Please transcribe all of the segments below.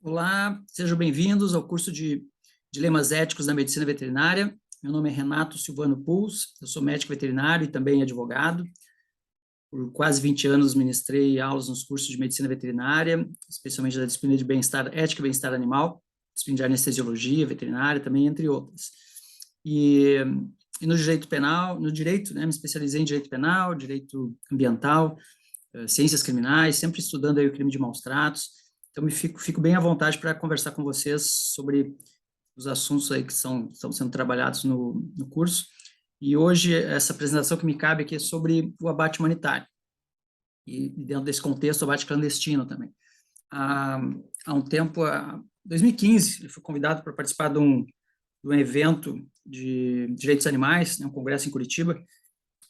Olá, sejam bem-vindos ao curso de Dilemas Éticos da Medicina Veterinária. Meu nome é Renato Silvano Puls, eu sou médico veterinário e também advogado. Por quase 20 anos ministrei aulas nos cursos de Medicina Veterinária, especialmente da disciplina de bem-estar, ética e bem-estar animal, disciplina de anestesiologia veterinária também, entre outras. E no direito penal, no direito, me especializei em direito penal, direito ambiental, ciências criminais, sempre estudando aí o crime de maus tratos. Então, fico bem à vontade para conversar com vocês sobre os assuntos aí que estão sendo trabalhados no curso. E hoje, essa apresentação que me cabe aqui é sobre o abate humanitário. E dentro desse contexto, o abate clandestino também. Há um tempo, em 2015, eu fui convidado para participar de um evento de direitos animais, um congresso em Curitiba,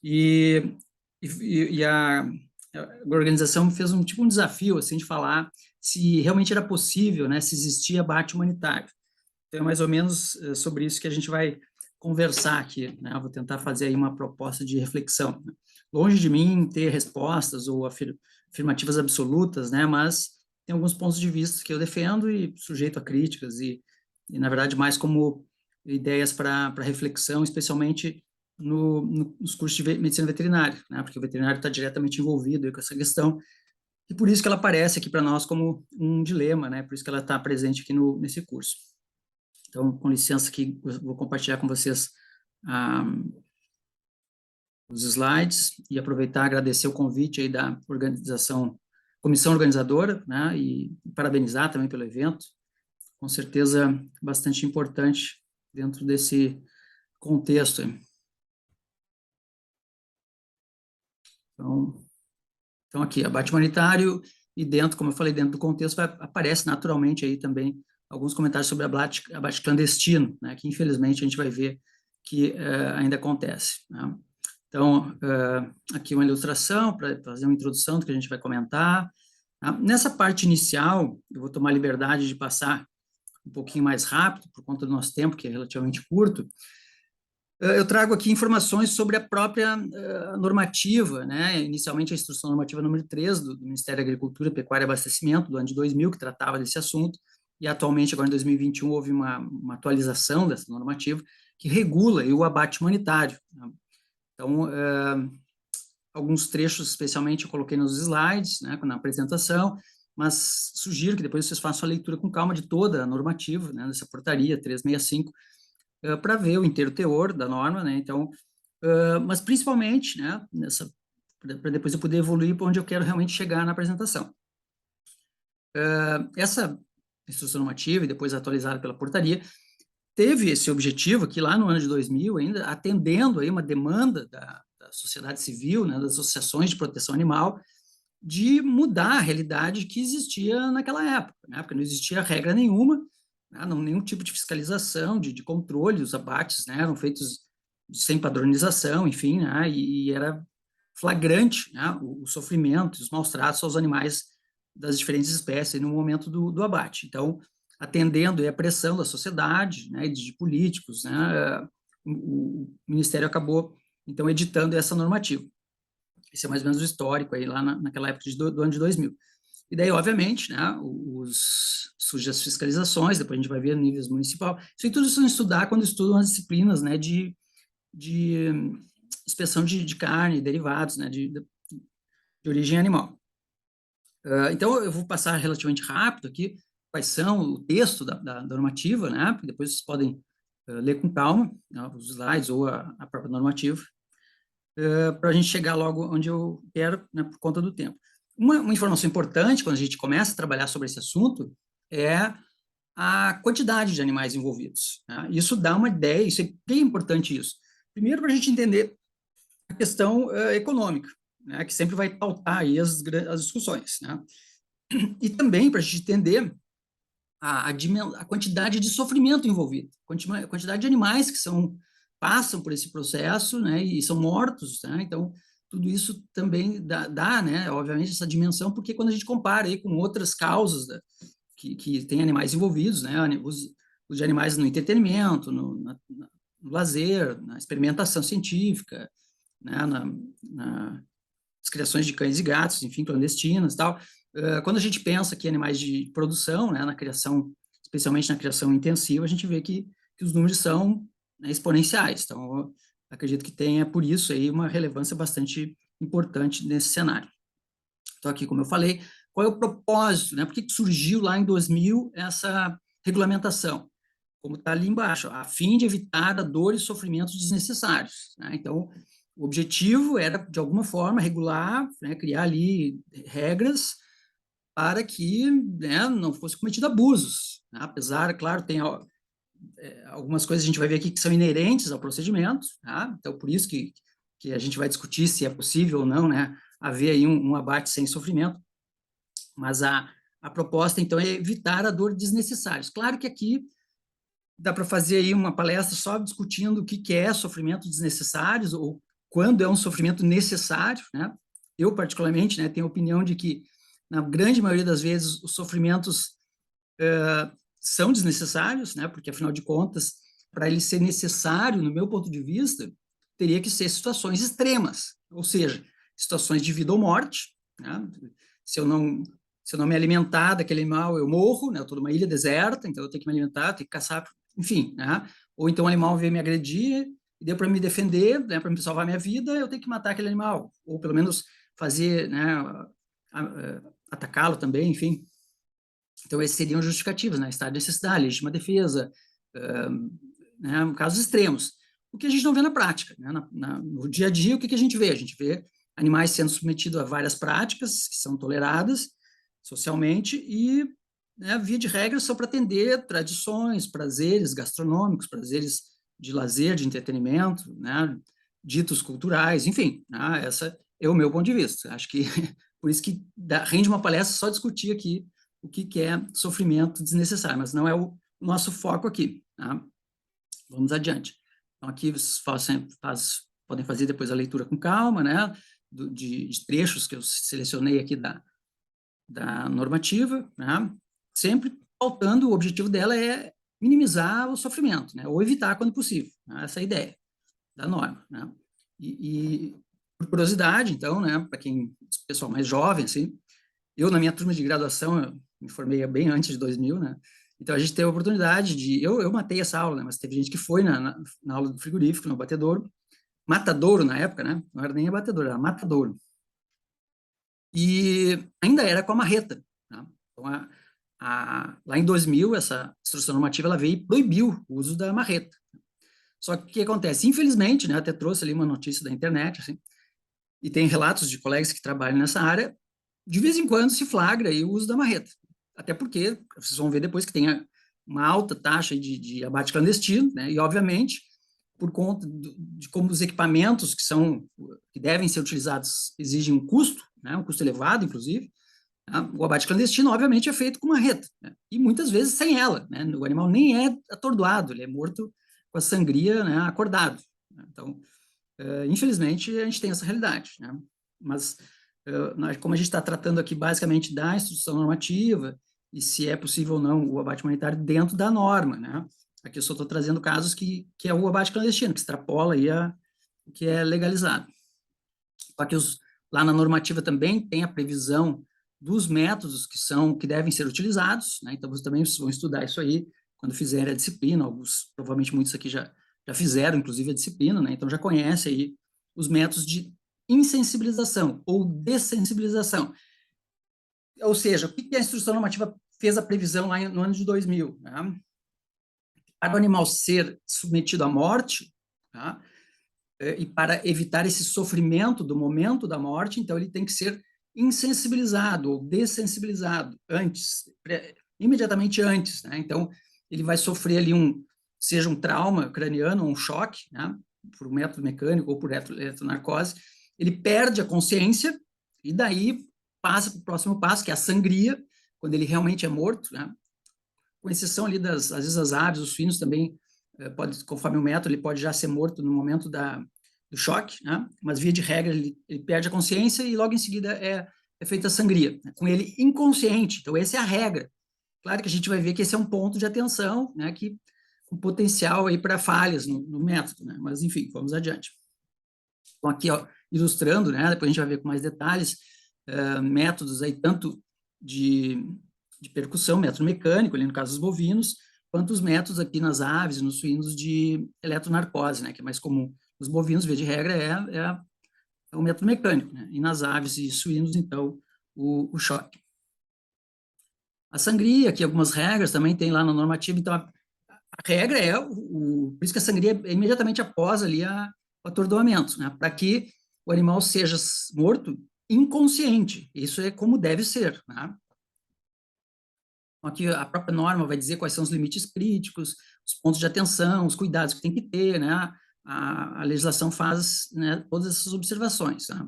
e a organização fez um desafio assim de falar se realmente era possível, se existia abate humanitário. Então é mais ou menos sobre isso que a gente vai conversar aqui, Eu vou tentar fazer aí uma proposta de reflexão. Longe de mim ter respostas ou afirmativas absolutas, Mas tem alguns pontos de vista que eu defendo e sujeito a críticas e na verdade mais como ideias para reflexão, especialmente nos cursos de medicina veterinária, Porque o veterinário está diretamente envolvido com essa questão, e por isso que ela aparece aqui para nós como um dilema, Por isso que ela está presente aqui nesse curso. Então, com licença aqui, eu vou compartilhar com vocês os slides e aproveitar e agradecer o convite aí da organização, comissão organizadora, E parabenizar também pelo evento, com certeza bastante importante dentro desse contexto aí. Então aqui, abate humanitário, e dentro, como eu falei, dentro do contexto, aparece naturalmente aí também alguns comentários sobre abate clandestino, que infelizmente a gente vai ver que ainda acontece. Então, aqui uma ilustração para fazer uma introdução do que a gente vai comentar. Nessa parte inicial, eu vou tomar a liberdade de passar um pouquinho mais rápido, por conta do nosso tempo, que é relativamente curto. Eu trago aqui informações sobre a própria normativa, Inicialmente a Instrução Normativa número 3 do Ministério da Agricultura, Pecuária e Abastecimento, do ano de 2000, que tratava desse assunto, e atualmente, agora em 2021, houve uma atualização dessa normativa que regula o abate humanitário. Então, alguns trechos, especialmente, eu coloquei nos slides, na apresentação, mas sugiro que depois vocês façam a leitura com calma de toda a normativa, dessa portaria 365, para ver o inteiro teor da norma, Então, mas principalmente, para depois eu poder evoluir para onde eu quero realmente chegar na apresentação. Essa instrução normativa, e depois atualizada pela portaria, teve esse objetivo que lá no ano de 2000, ainda atendendo aí uma demanda da sociedade civil, das associações de proteção animal, de mudar a realidade que existia naquela época, Porque não existia regra nenhuma, nenhum tipo de fiscalização, de controle, os abates, eram feitos sem padronização, enfim, e era flagrante, o sofrimento, os maus tratos aos animais das diferentes espécies no momento do abate. Então, atendendo a pressão da sociedade, e de políticos, o Ministério acabou, então, editando essa normativa. Esse é mais ou menos o histórico aí lá naquela época do ano de 2000. E daí, obviamente, surgem as fiscalizações, depois a gente vai ver a níveis municipal. Isso aí tudo isso estudar quando estudam as disciplinas, de inspeção de carne, derivados, de origem animal. Então, eu vou passar relativamente rápido aqui quais são o texto da normativa, porque depois vocês podem ler com calma, os slides ou a própria normativa, para a gente chegar logo onde eu quero, por conta do tempo. Uma informação importante, quando a gente começa a trabalhar sobre esse assunto, é a quantidade de animais envolvidos. Isso dá uma ideia, isso é bem importante isso. Primeiro, para a gente entender a questão econômica, que sempre vai pautar aí as discussões. E também para a gente entender a quantidade de sofrimento envolvido, a quantidade de animais que passam por esse processo, e são mortos, Então, tudo isso também dá, obviamente, essa dimensão, porque quando a gente compara aí com outras causas que tem animais envolvidos, os de animais no entretenimento, no lazer, na experimentação científica, nas criações de cães e gatos, enfim, clandestinas e tal, Quando a gente pensa que animais de produção, né, na criação, especialmente na criação intensiva, a gente vê que os números são, né, exponenciais. Então, eu acredito que tenha, por isso, aí, uma relevância bastante importante nesse cenário. Então, aqui, como eu falei, qual é o propósito, né? Por que surgiu lá em 2000 essa regulamentação? Como está ali embaixo, a fim de evitar a dor e sofrimentos desnecessários, né? Então, o objetivo era, de alguma forma, regular, né, criar ali regras para que, né, não fosse cometido abusos, né? Apesar, claro, tem algumas coisas a gente vai ver aqui que são inerentes ao procedimento, tá? Então, por isso que a gente vai discutir se é possível ou não, né, haver aí um abate sem sofrimento, mas a proposta, então, é evitar a dor desnecessária. Claro que aqui dá para fazer aí uma palestra só discutindo o que é sofrimento desnecessário ou quando é um sofrimento necessário, né? Eu, particularmente, né, tenho a opinião de que, na grande maioria das vezes, os sofrimentos são desnecessários, né? Porque, afinal de contas, para ele ser necessário, no meu ponto de vista, teria que ser situações extremas, ou seja, situações de vida ou morte, né? Se eu não me alimentar daquele animal, eu morro, né? Eu estou numa ilha deserta, então eu tenho que me alimentar, tenho que caçar, enfim, né? Ou então o animal veio me agredir, e deu para me defender, né? Para me salvar minha vida, eu tenho que matar aquele animal, ou pelo menos fazer, né? Atacá-lo também, enfim. Então, esses seriam justificativos, né? Estado de necessidade, legítima defesa, né? Casos extremos. O que a gente não vê na prática, né? No dia a dia, o que a gente vê? A gente vê animais sendo submetidos a várias práticas que são toleradas socialmente e, né, via de regra, são para atender tradições, prazeres gastronômicos, prazeres de lazer, de entretenimento, né? Ditos culturais, enfim, né? Essa é o meu ponto de vista. Acho que por isso que rende uma palestra só discutir aqui o que é sofrimento desnecessário, mas não é o nosso foco aqui. Tá? Vamos adiante. Então, aqui vocês podem fazer depois a leitura com calma, né? De trechos que eu selecionei aqui da normativa, né? Sempre faltando, o objetivo dela é minimizar o sofrimento, né? Ou evitar quando possível. Né? Essa é a ideia da norma. Né? Por curiosidade, então, né? Para quem, pessoal mais jovem, assim, eu, na minha turma de graduação, eu me formei bem antes de 2000, né? Então, a gente teve a oportunidade de... Eu matei essa aula, né? Mas teve gente que foi na aula do frigorífico, no abatedouro. Matadouro, na época, né? Não era nem abatedouro, era matadouro. E ainda era com a marreta. Tá? Então, lá em 2000, essa instrução normativa ela veio e proibiu o uso da marreta. Só que o que acontece? Infelizmente, né? Até trouxe ali uma notícia da internet, assim, e tem relatos de colegas que trabalham nessa área, de vez em quando se flagra aí o uso da marreta. Até porque, vocês vão ver depois que tem uma alta taxa de abate clandestino, né? E, obviamente, por conta de como os equipamentos que devem ser utilizados exigem um custo, né? Um custo elevado, inclusive, né? O abate clandestino, obviamente, é feito com marreta, né? E muitas vezes sem ela, né? O animal nem é atordoado, ele é morto com a sangria, né, acordado. Né? Então, infelizmente, a gente tem essa realidade, né? Mas, como a gente está tratando aqui basicamente da instrução normativa e se é possível ou não o abate humanitário dentro da norma, né? Aqui eu só estou trazendo casos que é o abate clandestino, que extrapola aí o que é legalizado. Só que lá na normativa também tem a previsão dos métodos que devem ser utilizados, né? Então, vocês também vão estudar isso aí quando fizerem a disciplina. Provavelmente muitos aqui já fizeram, inclusive, a disciplina, né? Então já conhece aí os métodos de insensibilização ou dessensibilização. Ou seja, o que a instrução normativa fez a previsão lá no ano de 2000? Né? Para o animal ser submetido à morte, tá? E para evitar esse sofrimento do momento da morte, então ele tem que ser insensibilizado ou dessensibilizado imediatamente antes. Né? Então, ele vai sofrer ali seja um trauma craniano, um choque, né? Por método mecânico ou por eletronarcose, ele perde a consciência e daí passa para o próximo passo, que é a sangria, quando ele realmente é morto, né? Com exceção ali às vezes as aves, os suínos também, conforme o método, ele pode já ser morto no momento do choque, né? Mas via de regra ele perde a consciência e logo em seguida é feita a sangria, né? Com ele inconsciente. Então essa é a regra. Claro que a gente vai ver que esse é um ponto de atenção, né? Que com potencial aí para falhas no método, né? Mas enfim, vamos adiante. Então aqui, ó, ilustrando, né? Depois a gente vai ver com mais detalhes métodos aí tanto de, de percussão, método mecânico, ali no caso dos bovinos, quanto os métodos aqui nas aves e nos suínos de eletronarcose, né, que é mais comum. Os bovinos, via de regra, é o método mecânico, né, e nas aves e suínos, então, o choque. A sangria, aqui algumas regras também tem lá na normativa, então a regra é, por isso que a sangria é imediatamente após ali o atordoamento, né, para que o animal seja morto inconsciente, isso é como deve ser, né? Aqui a própria norma vai dizer quais são os limites críticos, os pontos de atenção, os cuidados que tem que ter, né? A legislação faz, né, todas essas observações, né?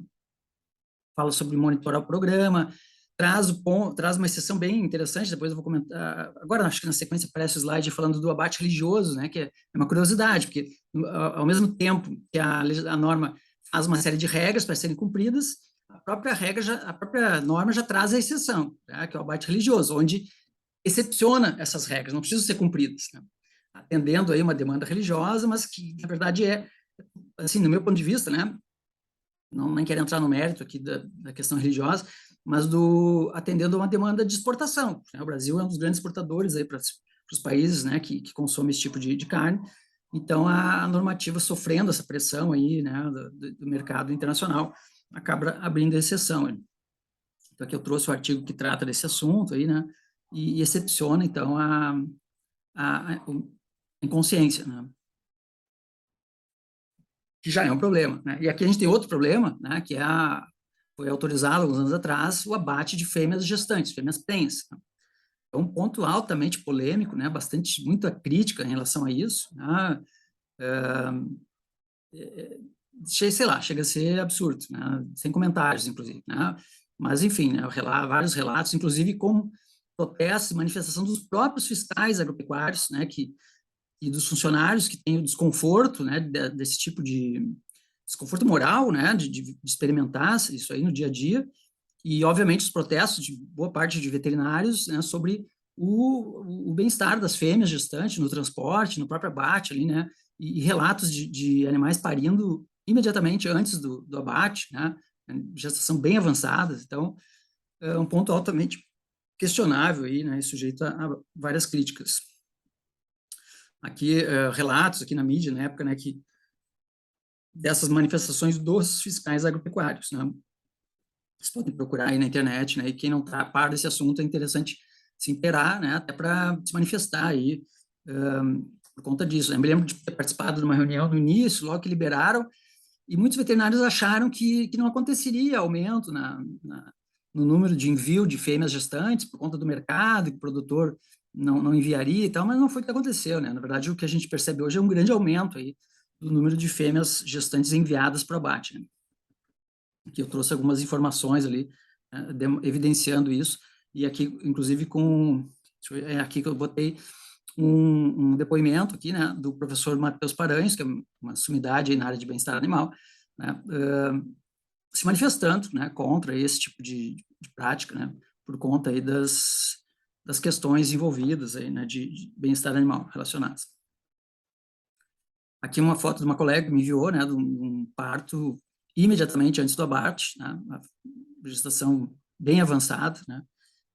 Fala sobre monitorar o programa, traz uma exceção bem interessante, depois eu vou comentar, agora acho que na sequência aparece o slide falando do abate religioso, né, que é uma curiosidade, porque ao mesmo tempo que a norma faz uma série de regras para serem cumpridas, a própria norma já traz a exceção, né, que é o abate religioso, onde excepciona essas regras, não precisam ser cumpridas, né? Atendendo aí uma demanda religiosa, mas que, na verdade, assim, no meu ponto de vista, né, não nem quero entrar no mérito aqui da questão religiosa, mas atendendo a uma demanda de exportação, né? O Brasil é um dos grandes exportadores aí para os países, né, que consomem esse tipo de carne, então a normativa sofrendo essa pressão aí, né, do mercado internacional, acaba abrindo exceção. Então aqui eu trouxe o artigo que trata desse assunto aí, né, e excepciona, então, a inconsciência, né? Que já é um problema, né? E aqui a gente tem outro problema, né? Que foi autorizado alguns anos atrás o abate de fêmeas gestantes, fêmeas prenhes, né? É um ponto altamente polêmico, né? Muita crítica em relação a isso, né? Sei lá, chega a ser absurdo, né? Sem comentários, inclusive, né? Mas, enfim, né? Vários relatos, inclusive como protestos e manifestação dos próprios fiscais agropecuários, né? E dos funcionários que têm o desconforto, né, desse tipo de desconforto moral, né, de experimentar isso aí no dia a dia, e obviamente os protestos de boa parte de veterinários, né, sobre o bem-estar das fêmeas gestantes no transporte, no próprio abate ali, né, e relatos de animais parindo imediatamente antes do abate, né, gestação bem avançadas, então é um ponto altamente questionável aí, né, e sujeito a várias críticas. Aqui relatos aqui na mídia na época, né, que dessas manifestações dos fiscais agropecuários, né? Vocês podem procurar aí na internet, né? E quem não está a par desse assunto é interessante se inteirar, né? Até para se manifestar aí por conta disso. Eu me lembro de ter participado de uma reunião no início, logo que liberaram, e muitos veterinários acharam que não aconteceria aumento no número de envio de fêmeas gestantes por conta do mercado, que o produtor não enviaria e tal, mas não foi o que aconteceu, né? Na verdade, o que a gente percebe hoje é um grande aumento aí do número de fêmeas gestantes enviadas para o abate, né? Aqui eu trouxe algumas informações ali, evidenciando isso, e aqui, inclusive, é aqui que eu botei um depoimento aqui, né, do professor Matheus Paranhos, que é uma sumidade aí na área de bem-estar animal, né, se manifestando, né, contra esse tipo de prática, né, por conta aí das questões envolvidas aí, né, de bem-estar animal relacionadas. Aqui uma foto de uma colega que me enviou, né, de um parto imediatamente antes do abate, né, uma gestação bem avançada, né,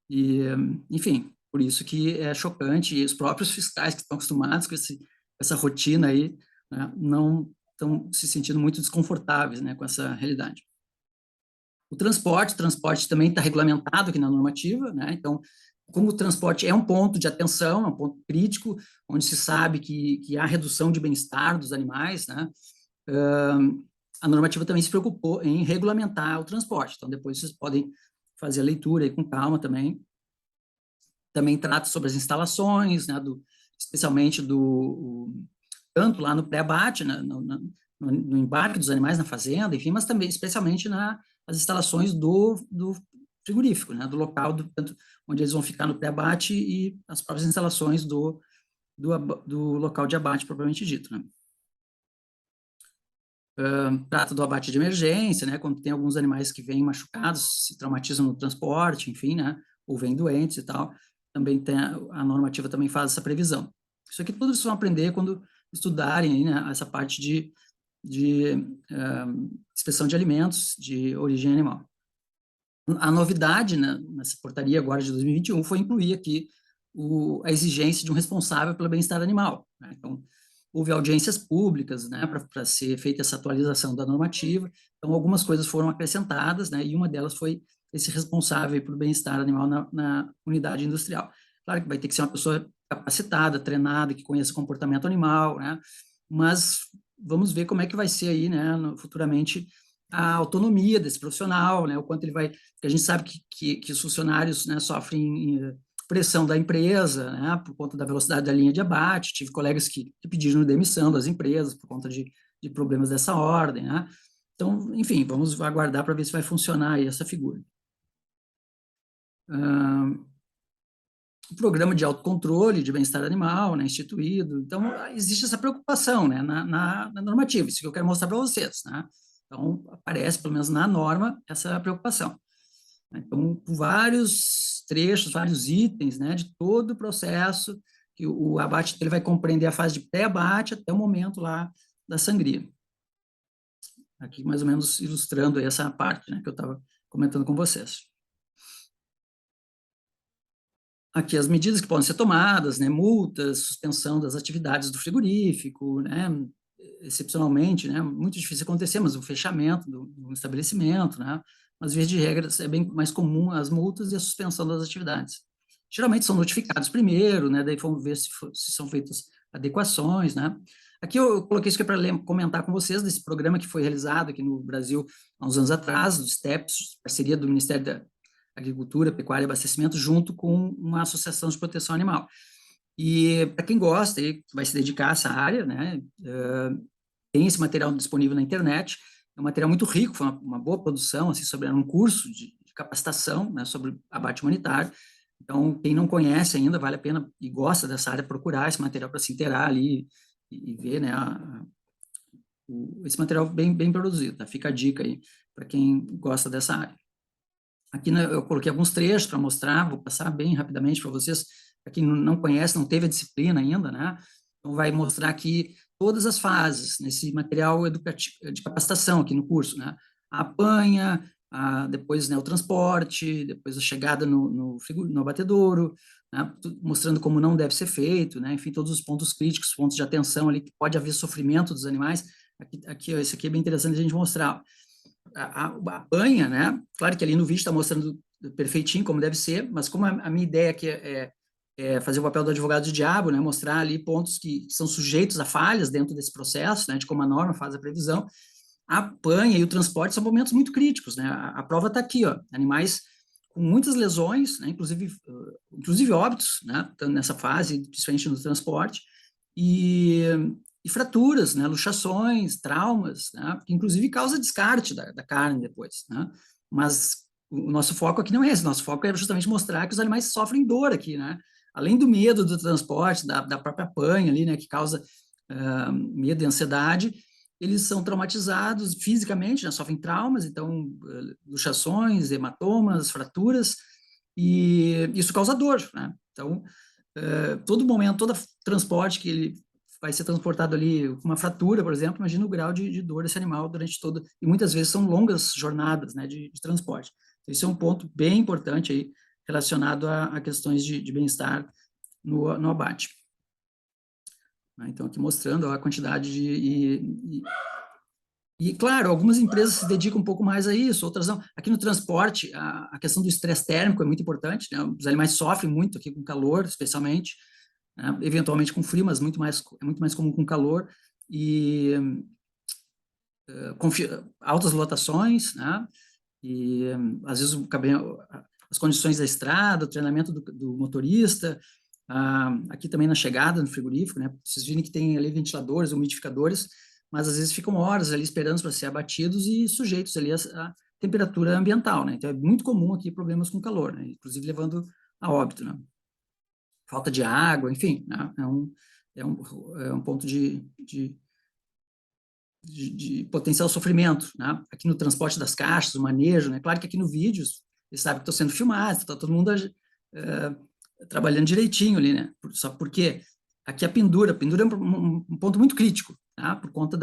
e, enfim, por isso que é chocante, e os próprios fiscais que estão acostumados com essa rotina aí, né, não estão se sentindo muito desconfortáveis, né, com essa realidade. O transporte também está regulamentado aqui na normativa, né, então, como o transporte é um ponto de atenção, é um ponto crítico, onde se sabe que há redução de bem-estar dos animais, né, a normativa também se preocupou em regulamentar o transporte, então depois vocês podem fazer a leitura aí com calma também. Também trata sobre as instalações, né, especialmente tanto lá no pré-abate, né, no embarque dos animais na fazenda, enfim, mas também especialmente nas instalações do frigorífico, né, do local tanto onde eles vão ficar no pré-abate e as próprias instalações do local de abate propriamente dito, né. Trata do abate de emergência, né, quando tem alguns animais que vêm machucados, se traumatizam no transporte, enfim, né, ou vêm doentes e tal, também tem a normativa também faz essa previsão. Isso aqui tudo vocês vão aprender quando estudarem, né, essa parte de inspeção de alimentos de origem animal. A novidade, né, nessa portaria agora de 2021 foi incluir aqui a exigência de um responsável pelo bem-estar animal, né? Então, houve audiências públicas, né, para ser feita essa atualização da normativa. Então, algumas coisas foram acrescentadas, né, e uma delas foi esse responsável pelo bem-estar animal na unidade industrial. Claro que vai ter que ser uma pessoa capacitada, treinada, que conheça o comportamento animal, né, mas vamos ver como é que vai ser aí, né, futuramente, a autonomia desse profissional, né, o quanto ele vai, porque a gente sabe que os funcionários, né, sofrem pressão da empresa, né, por conta da velocidade da linha de abate. Tive colegas que pediram demissão das empresas por conta de problemas dessa ordem, né. Então, enfim, vamos aguardar para ver se vai funcionar aí essa figura. O programa de autocontrole de bem-estar animal, né, instituído. Então, existe essa preocupação, né, na normativa, isso que eu quero mostrar para vocês, né. Então, aparece, pelo menos na norma, essa preocupação. Então, vários trechos, vários itens, né, de todo o processo, que o abate ele vai compreender a fase de pré-abate até o momento lá da sangria. Aqui, mais ou menos, ilustrando essa parte, né, que eu estava comentando com vocês. Aqui as medidas que podem ser tomadas, né, multas, suspensão das atividades do frigorífico, né, excepcionalmente, né, muito difícil acontecer, mas o fechamento do estabelecimento, né, mas, via de regra, é bem mais comum as multas e a suspensão das atividades. Geralmente são notificados primeiro, né, daí vamos ver se são feitas adequações, né. Aqui eu coloquei isso aqui para comentar com vocês desse programa que foi realizado aqui no Brasil há uns anos atrás, do STEPS, parceria do Ministério da Agricultura, Pecuária e Abastecimento, junto com uma associação de proteção animal. E para quem gosta e vai se dedicar a essa área, né, tem esse material disponível na internet. É um material muito rico, foi uma boa produção, assim, sobre um curso de capacitação, né, sobre abate humanitário. Então, quem não conhece ainda, vale a pena e gosta dessa área procurar esse material para se inteirar ali e ver, né, esse material bem produzido. Tá? Fica a dica aí para quem gosta dessa área. Aqui, né, eu coloquei alguns trechos para mostrar, vou passar bem rapidamente para vocês, para quem não conhece, não teve a disciplina ainda, né? Então, vai mostrar aqui todas as fases, nesse material educativo, de capacitação aqui no curso, né? A apanha, depois, né, o transporte, depois a chegada no abatedouro, né? Mostrando como não deve ser feito, né? Enfim, todos os pontos críticos, pontos de atenção ali, que pode haver sofrimento dos animais. Aqui, esse aqui é bem interessante a gente mostrar. A banha, né? Claro que ali no vídeo está mostrando perfeitinho como deve ser, mas como a minha ideia aqui é fazer o papel do advogado do diabo, né? Mostrar ali pontos que são sujeitos a falhas dentro desse processo, né? De como a norma faz a previsão. A banha e o transporte são momentos muito críticos, né? A prova está aqui, ó, animais com muitas lesões, né? Inclusive óbitos, né? Nessa fase, principalmente no transporte, e fraturas, né, luxações, traumas, né, que inclusive causa descarte da carne depois, né, mas o nosso foco aqui não é esse, nosso foco é justamente mostrar que os animais sofrem dor aqui, né, além do medo do transporte, da própria panha ali, né, que causa medo e ansiedade, eles são traumatizados fisicamente, né, sofrem traumas, então luxações, hematomas, fraturas, e isso causa dor, né, então todo momento, todo transporte que ele vai ser transportado ali com uma fratura, por exemplo, imagina o grau de dor desse animal durante todo, e muitas vezes são longas jornadas, né, de transporte. Então, esse é um ponto bem importante aí, relacionado a questões de bem-estar no abate. Então, aqui mostrando a quantidade e, claro, algumas empresas se dedicam um pouco mais a isso, outras não. Aqui no transporte, a questão do estresse térmico é muito importante, né? Os animais sofrem muito aqui com calor, especialmente, né? Eventualmente com frio, mas é muito mais comum com calor, e altas lotações, né? E às vezes as condições da estrada, o treinamento do motorista, aqui também na chegada no frigorífico, né? Vocês viram que tem ali ventiladores, umidificadores, mas às vezes ficam horas ali esperando para ser abatidos e sujeitos ali à temperatura ambiental, né? Então é muito comum aqui problemas com calor, né? Inclusive levando a óbito, né? Falta de água, enfim, né? É um ponto de potencial sofrimento, né? Aqui no transporte das caixas, o manejo, né? Claro que aqui no vídeo, eles sabem que estou sendo filmado, está todo mundo trabalhando direitinho ali, né? Só porque aqui a pendura é um ponto muito crítico, tá? Por conta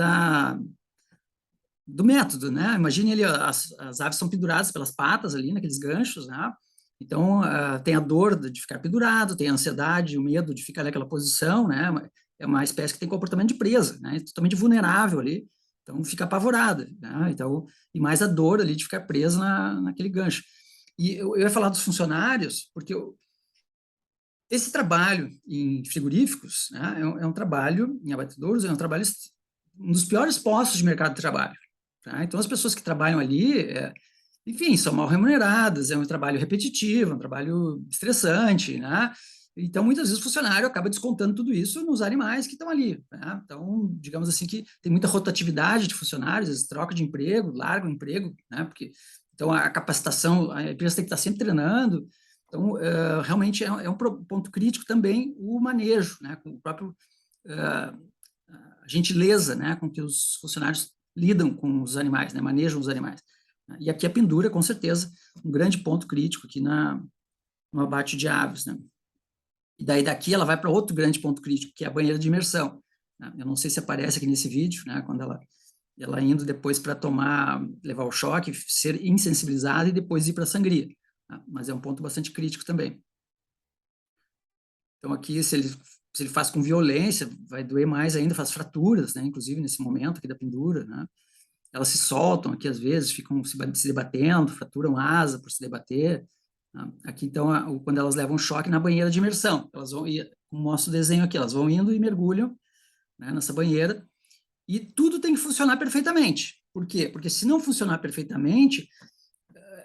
do método, né? Imagine ali, as aves são penduradas pelas patas ali, naqueles ganchos, né? Então, tem a dor de ficar pendurado, tem a ansiedade, o medo de ficar naquela posição, né? É uma espécie que tem comportamento de presa, né? Totalmente vulnerável ali, então fica apavorada, né? Então, e mais a dor ali de ficar presa naquele gancho. E eu ia falar dos funcionários, porque esse trabalho em frigoríficos, né, é um trabalho, em abatedouros, é um trabalho, um dos piores postos de mercado de trabalho. Tá? Então, as pessoas que trabalham ali, enfim, são mal remuneradas, é um trabalho repetitivo, é um trabalho estressante, né? Então, muitas vezes o funcionário acaba descontando tudo isso nos animais que estão ali. Né? Então, digamos assim que tem muita rotatividade de funcionários, eles trocam de emprego, largam o emprego, né? Porque então a capacitação, a empresa tem que estar sempre treinando. Então, realmente é um ponto crítico também o manejo, né? Com o próprio a gentileza, né? Com que os funcionários lidam com os animais, né? Manejam os animais. E aqui a pendura, com certeza, um grande ponto crítico aqui no abate de aves, né? E daí daqui ela vai para outro grande ponto crítico, que é a banheira de imersão. Né? Eu não sei se aparece aqui nesse vídeo, né? Quando ela indo depois para levar o choque, ser insensibilizada e depois ir para a sangria. Né? Mas é um ponto bastante crítico também. Então aqui, se ele faz com violência, vai doer mais ainda, faz fraturas, né? Inclusive nesse momento aqui da pendura, né? Elas se soltam aqui às vezes, ficam se debatendo, fraturam asa por se debater. Tá? Aqui, então, quando elas levam choque na banheira de imersão, elas vão, como mostra o desenho aqui, elas vão indo e mergulham, né, nessa banheira, e tudo tem que funcionar perfeitamente. Por quê? Porque se não funcionar perfeitamente,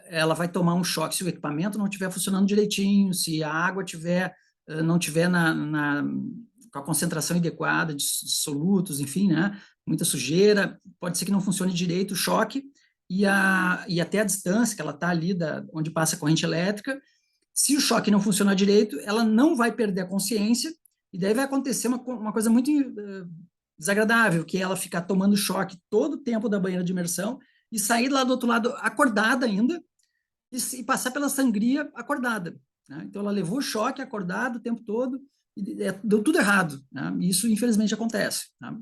ela vai tomar um choque se o equipamento não estiver funcionando direitinho, se a água não tiver com a concentração adequada de solutos, enfim, né? Muita sujeira, pode ser que não funcione direito o choque e até a distância que ela está ali onde passa a corrente elétrica. Se o choque não funcionar direito, ela não vai perder a consciência e daí vai acontecer uma coisa muito desagradável, que é ela ficar tomando choque todo o tempo da banheira de imersão e sair lá do outro lado acordada ainda, e passar pela sangria acordada. Né? Então, ela levou choque acordado o tempo todo e deu tudo errado. Né? E isso, infelizmente, acontece. Né?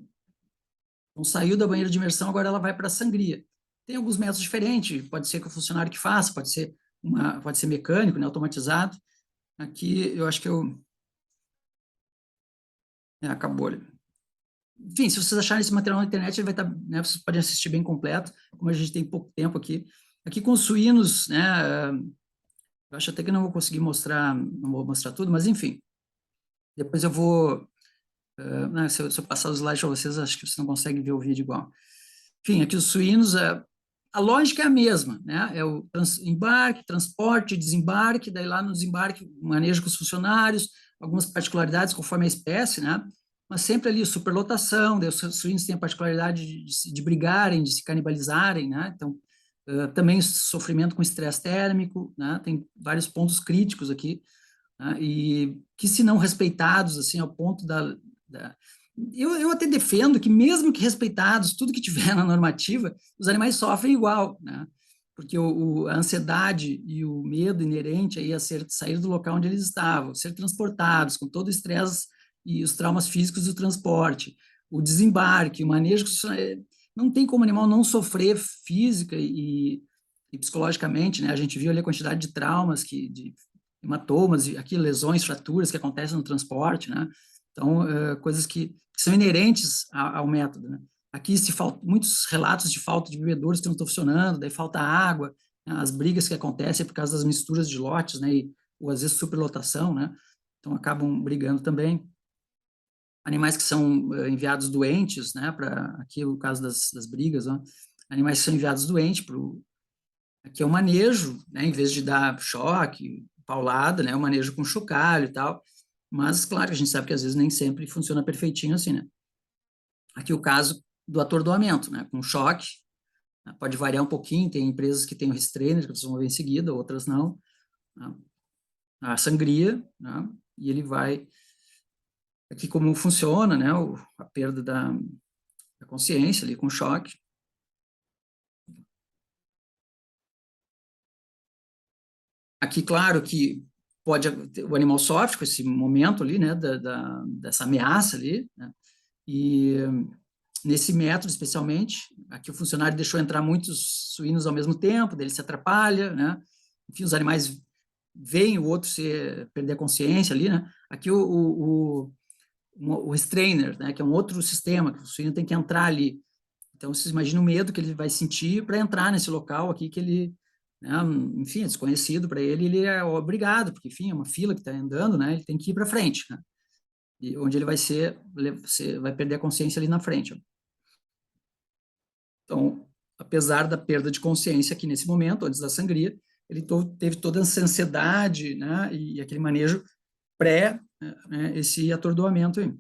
Então, saiu da banheira de imersão, agora ela vai para a sangria. Tem alguns métodos diferentes, pode ser que o funcionário que faça, pode ser mecânico, né, automatizado. Aqui, eu acho que acabou. Enfim, se vocês acharem esse material na internet, ele vai estar, né, vocês podem assistir bem completo, como a gente tem pouco tempo aqui. Aqui com os suínos, né, eu acho até que não vou conseguir mostrar, não vou mostrar tudo, mas enfim. Depois eu vou, se eu passar os slides para vocês, acho que vocês não conseguem ver o vídeo igual. Enfim, aqui os suínos, a lógica é a mesma, né? É o embarque, transporte, desembarque, daí lá no desembarque, manejo com os funcionários, algumas particularidades conforme a espécie, né? Mas sempre ali superlotação, daí os suínos têm a particularidade de brigarem, de se canibalizarem, né? Então, também sofrimento com estresse térmico, né? Tem vários pontos críticos aqui, né? E que, se não respeitados, assim, ao ponto da eu até defendo que, mesmo que respeitados, tudo que tiver na normativa, os animais sofrem igual, né? Porque a ansiedade e o medo inerente aí a sair do local onde eles estavam, ser transportados com todo o estresse e os traumas físicos do transporte, o desembarque, o manejo, não tem como o animal não sofrer física e psicologicamente, né? A gente viu ali a quantidade de traumas, de hematomas, aqui lesões, fraturas que acontecem no transporte, né? Então, coisas que são inerentes ao método, né? Aqui muitos relatos de falta de bebedouros que não estão funcionando, daí falta água, né? As brigas que acontecem por causa das misturas de lotes, né? Ou às vezes superlotação, né? Então acabam brigando também. Animais que são enviados doentes, né? Aqui o caso das brigas, né? Animais que são enviados doentes aqui é o manejo, né? Em vez de dar choque, paulada, né? O manejo com chocalho e tal. Mas, claro, a gente sabe que às vezes nem sempre funciona perfeitinho assim, né? Aqui o caso do atordoamento, né? Com choque, né? Pode variar um pouquinho, tem empresas que têm o restrainer, que vocês vão ver em seguida, outras não. Né? A sangria, né? E ele vai... Aqui como funciona, né? A perda da consciência ali com choque. Aqui, claro que o animal sofre com esse momento ali, né? Dessa ameaça ali, né? E nesse método, especialmente, aqui o funcionário deixou entrar muitos suínos ao mesmo tempo, daí ele se atrapalha, né? Enfim, os animais veem o outro perder a consciência ali, né? Aqui o restrainer, né? Que é um outro sistema, que o suíno tem que entrar ali. Então, vocês imaginam o medo que ele vai sentir para entrar nesse local aqui que ele, né, enfim, é desconhecido para ele, ele é obrigado, porque, enfim, é uma fila que está andando, né? Ele tem que ir para frente, né? E onde ele vai perder a consciência ali na frente. Ó. Então, apesar da perda de consciência aqui nesse momento, antes da sangria, ele teve toda essa ansiedade, né, e aquele manejo pré, né, esse atordoamento aí.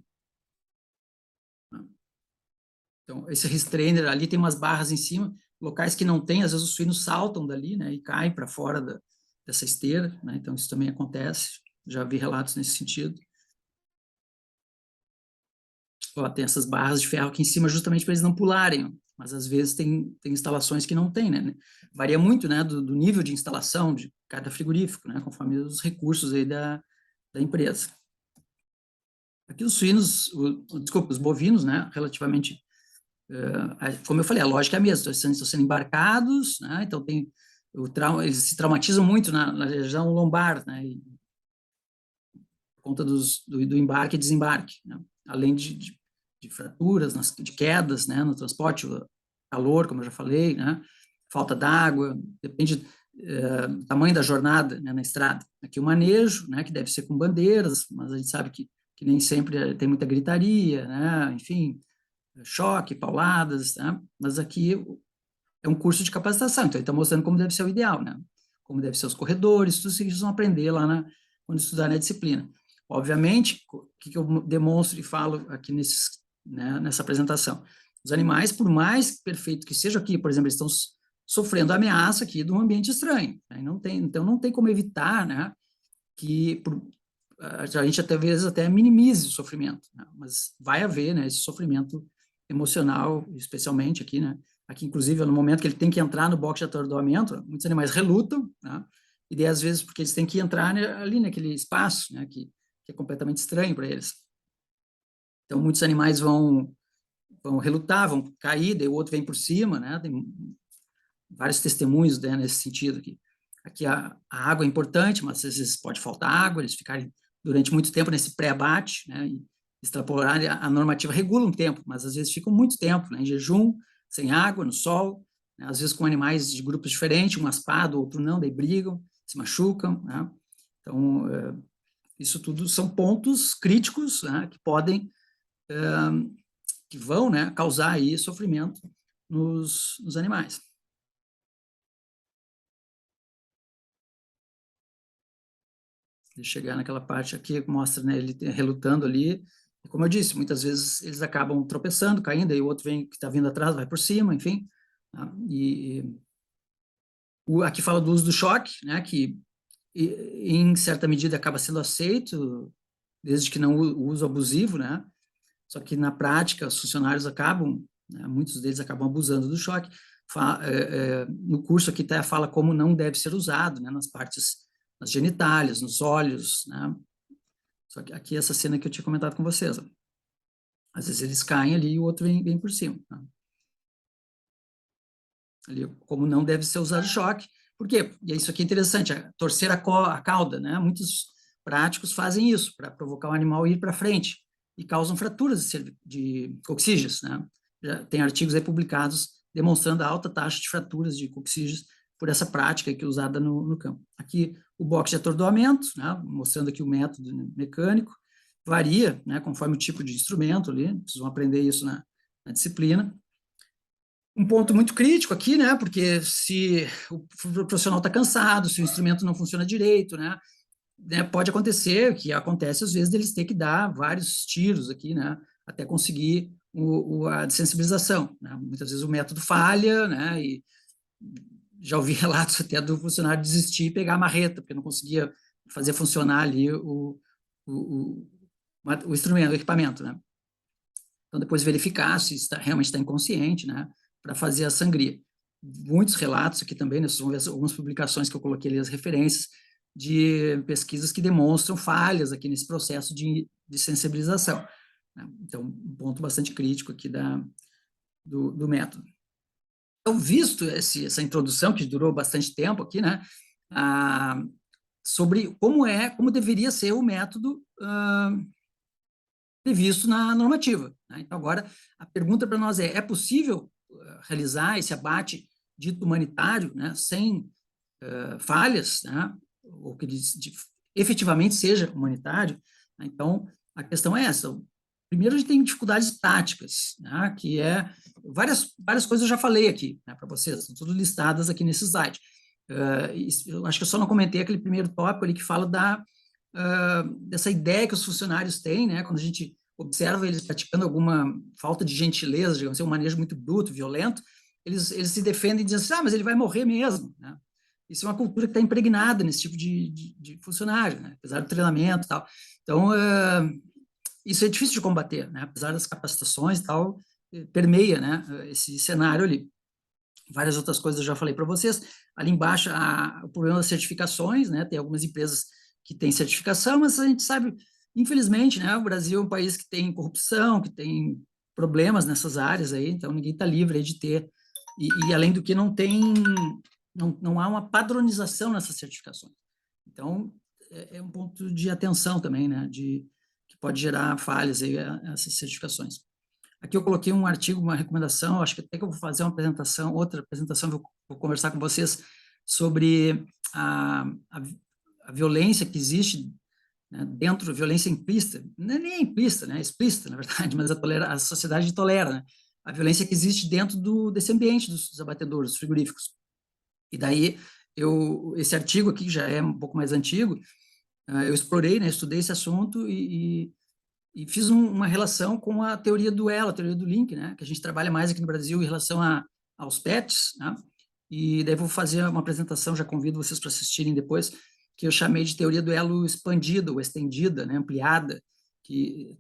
Então, esse restrainer ali tem umas barras em cima, locais que não tem, às vezes os suínos saltam dali, né, e caem para fora dessa esteira, né, então isso também acontece, já vi relatos nesse sentido. Ó, tem essas barras de ferro aqui em cima justamente para eles não pularem, mas às vezes tem instalações que não tem, né? Varia muito, né, do nível de instalação de cada frigorífico, né, conforme os recursos aí da empresa. Aqui os suínos, desculpa, os bovinos, né, relativamente, como eu falei, a lógica é a mesma, estão sendo embarcados, né, então eles se traumatizam muito na região lombar, né, por conta do embarque e desembarque, né, além de fraturas, de quedas, né, no transporte, calor, como eu já falei, né, falta d'água, depende do tamanho da jornada, né, na estrada. Aqui o manejo, né, que deve ser com bandeiras, mas a gente sabe que nem sempre tem muita gritaria, né, enfim, choque, pauladas, né, mas aqui é um curso de capacitação, então ele está mostrando como deve ser o ideal, né, como deve ser os corredores, tudo isso que eles vão aprender lá quando estudar na disciplina. Obviamente, o que eu demonstro e falo aqui né, nessa apresentação? Os animais, por mais perfeito que seja aqui, por exemplo, eles estão sofrendo ameaça aqui de um ambiente estranho. Né? Então, não tem como evitar, né, que a gente até vezes até minimize o sofrimento, né? Mas vai haver, né, esse sofrimento emocional, especialmente aqui, né? Aqui, inclusive, no momento que ele tem que entrar no box de atordoamento, muitos animais relutam, né? E daí, às vezes, porque eles têm que entrar ali naquele espaço, né, que é completamente estranho para eles. Então, muitos animais vão relutar, vão cair, daí o outro vem por cima, né? Tem vários testemunhos, né, nesse sentido aqui. Aqui a água é importante, mas às vezes pode faltar água, eles ficarem durante muito tempo nesse pré-abate, né, e extrapolar a normativa regula um tempo, mas às vezes ficam muito tempo, né, em jejum, sem água, no sol, né, às vezes com animais de grupos diferentes, um aspado, outro não, daí brigam, se machucam, né? Então, isso tudo são pontos críticos, né, que podem, que vão, né, causar aí sofrimento nos animais. De chegar naquela parte aqui, mostra, né, ele relutando ali, e como eu disse, muitas vezes eles acabam tropeçando, caindo, aí o outro vem que está vindo atrás, vai por cima, enfim, tá? Aqui fala do uso do choque, né, que em certa medida acaba sendo aceito, desde que não o uso abusivo, né, só que na prática os funcionários acabam, né, muitos deles acabam abusando do choque. No curso aqui até fala como não deve ser usado, né, nas genitálias, nos olhos, né, só que aqui essa cena que eu tinha comentado com vocês, ó. Às vezes eles caem ali e o outro vem por cima. Tá? Ali, como não deve ser usado choque. Por quê? E isso aqui é interessante, torcer a cauda, né? Muitos práticos fazem isso, para provocar o animal a ir para frente, e causam fraturas de coxígeos, né? Já tem artigos aí publicados demonstrando a alta taxa de fraturas de coxígeos por essa prática que é usada no campo. Aqui o box de atordoamento, né? Mostrando aqui o método mecânico, varia, né? Conforme o tipo de instrumento ali, vocês vão aprender isso na disciplina. Um ponto muito crítico aqui, né? Porque se o profissional está cansado, se o instrumento não funciona direito, né, pode acontecer, que acontece às vezes, deles ter que dar vários tiros aqui, né? Até conseguir a desensibilização. Né? Muitas vezes o método falha, né? E já ouvi relatos até do funcionário desistir e pegar a marreta, porque não conseguia fazer funcionar ali o, o instrumento, o equipamento, né? Então, depois verificar se realmente está inconsciente, né? Para fazer a sangria. Muitos relatos aqui também, né, vocês vão ver algumas publicações que eu coloquei ali, as referências de pesquisas que demonstram falhas aqui nesse processo de sensibilização. Né? Então, um ponto bastante crítico aqui do método. Então, visto essa introdução, que durou bastante tempo aqui, né, sobre como deveria ser o método previsto na normativa, né? Então, agora, a pergunta para nós é possível realizar esse abate dito humanitário, né, sem falhas, né, ou que efetivamente seja humanitário? Então, a questão é essa. Primeiro, a gente tem dificuldades táticas, né, que várias coisas eu já falei aqui, né, para vocês, estão todas listadas aqui nesse slide. Eu acho que eu só não comentei aquele primeiro tópico ali que fala dessa ideia que os funcionários têm, né, quando a gente observa eles praticando alguma falta de gentileza, digamos assim, um manejo muito bruto, violento, eles se defendem e dizem assim, mas ele vai morrer mesmo, né? Isso é uma cultura que está impregnada nesse tipo de funcionário, né? Apesar do treinamento e tal. Então, isso é difícil de combater, né? Apesar das capacitações e tal, permeia, né, esse cenário ali. Várias outras coisas eu já falei para vocês. Ali embaixo, o problema das certificações, né? Tem algumas empresas que têm certificação, mas a gente sabe, infelizmente, né, o Brasil é um país que tem corrupção, que tem problemas nessas áreas aí, então ninguém está livre aí de ter. E além do que não há uma padronização nessas certificações. Então, é um ponto de atenção também, né, que pode gerar falhas aí, essas certificações. Aqui eu coloquei um artigo, uma recomendação, acho que até que eu vou fazer uma apresentação, outra apresentação, vou conversar com vocês sobre a violência que existe, né, dentro da violência implícita, não é nem implícita, né, explícita, na verdade, mas a sociedade tolera, né, a violência que existe dentro desse ambiente dos abatedouros, dos frigoríficos. E daí, esse artigo aqui, que já é um pouco mais antigo, eu explorei, né, estudei esse assunto e fiz uma relação com a teoria do elo, a teoria do link, né, que a gente trabalha mais aqui no Brasil em relação aos PETs, né, e daí vou fazer uma apresentação, já convido vocês para assistirem depois, que eu chamei de teoria do elo expandida, ou estendida, né, ampliada, que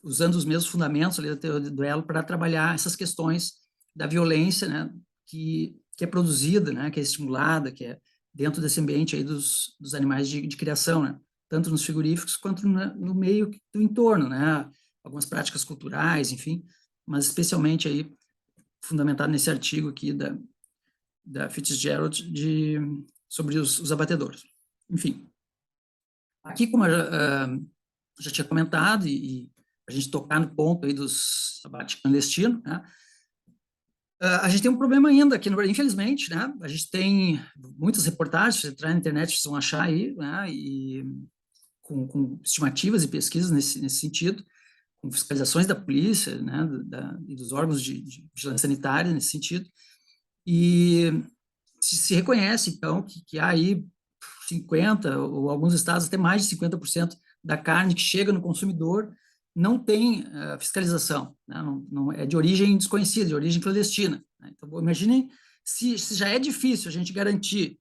usando os mesmos fundamentos ali da teoria do elo para trabalhar essas questões da violência, né, que é produzida, né, que é estimulada, que é dentro desse ambiente aí dos animais de criação, né, tanto nos frigoríficos quanto no meio do entorno, né, algumas práticas culturais, enfim, mas especialmente aí fundamentado nesse artigo aqui da Fitzgerald sobre os abatedouros. Enfim, aqui, como eu já tinha comentado, e a gente tocar no ponto aí dos abates clandestinos, né, a gente tem um problema ainda aqui no Brasil, infelizmente, né, a gente tem muitas reportagens, se entrar na internet, vocês vão achar aí, né, e com estimativas e pesquisas nesse sentido, com fiscalizações da polícia, né, e dos órgãos de vigilância sanitária nesse sentido, e se reconhece, então, que há aí 50%, ou alguns estados até mais de 50% da carne que chega no consumidor não tem fiscalização, né? Não é de origem desconhecida, de origem clandestina, né? Então, imaginem se já é difícil a gente garantir,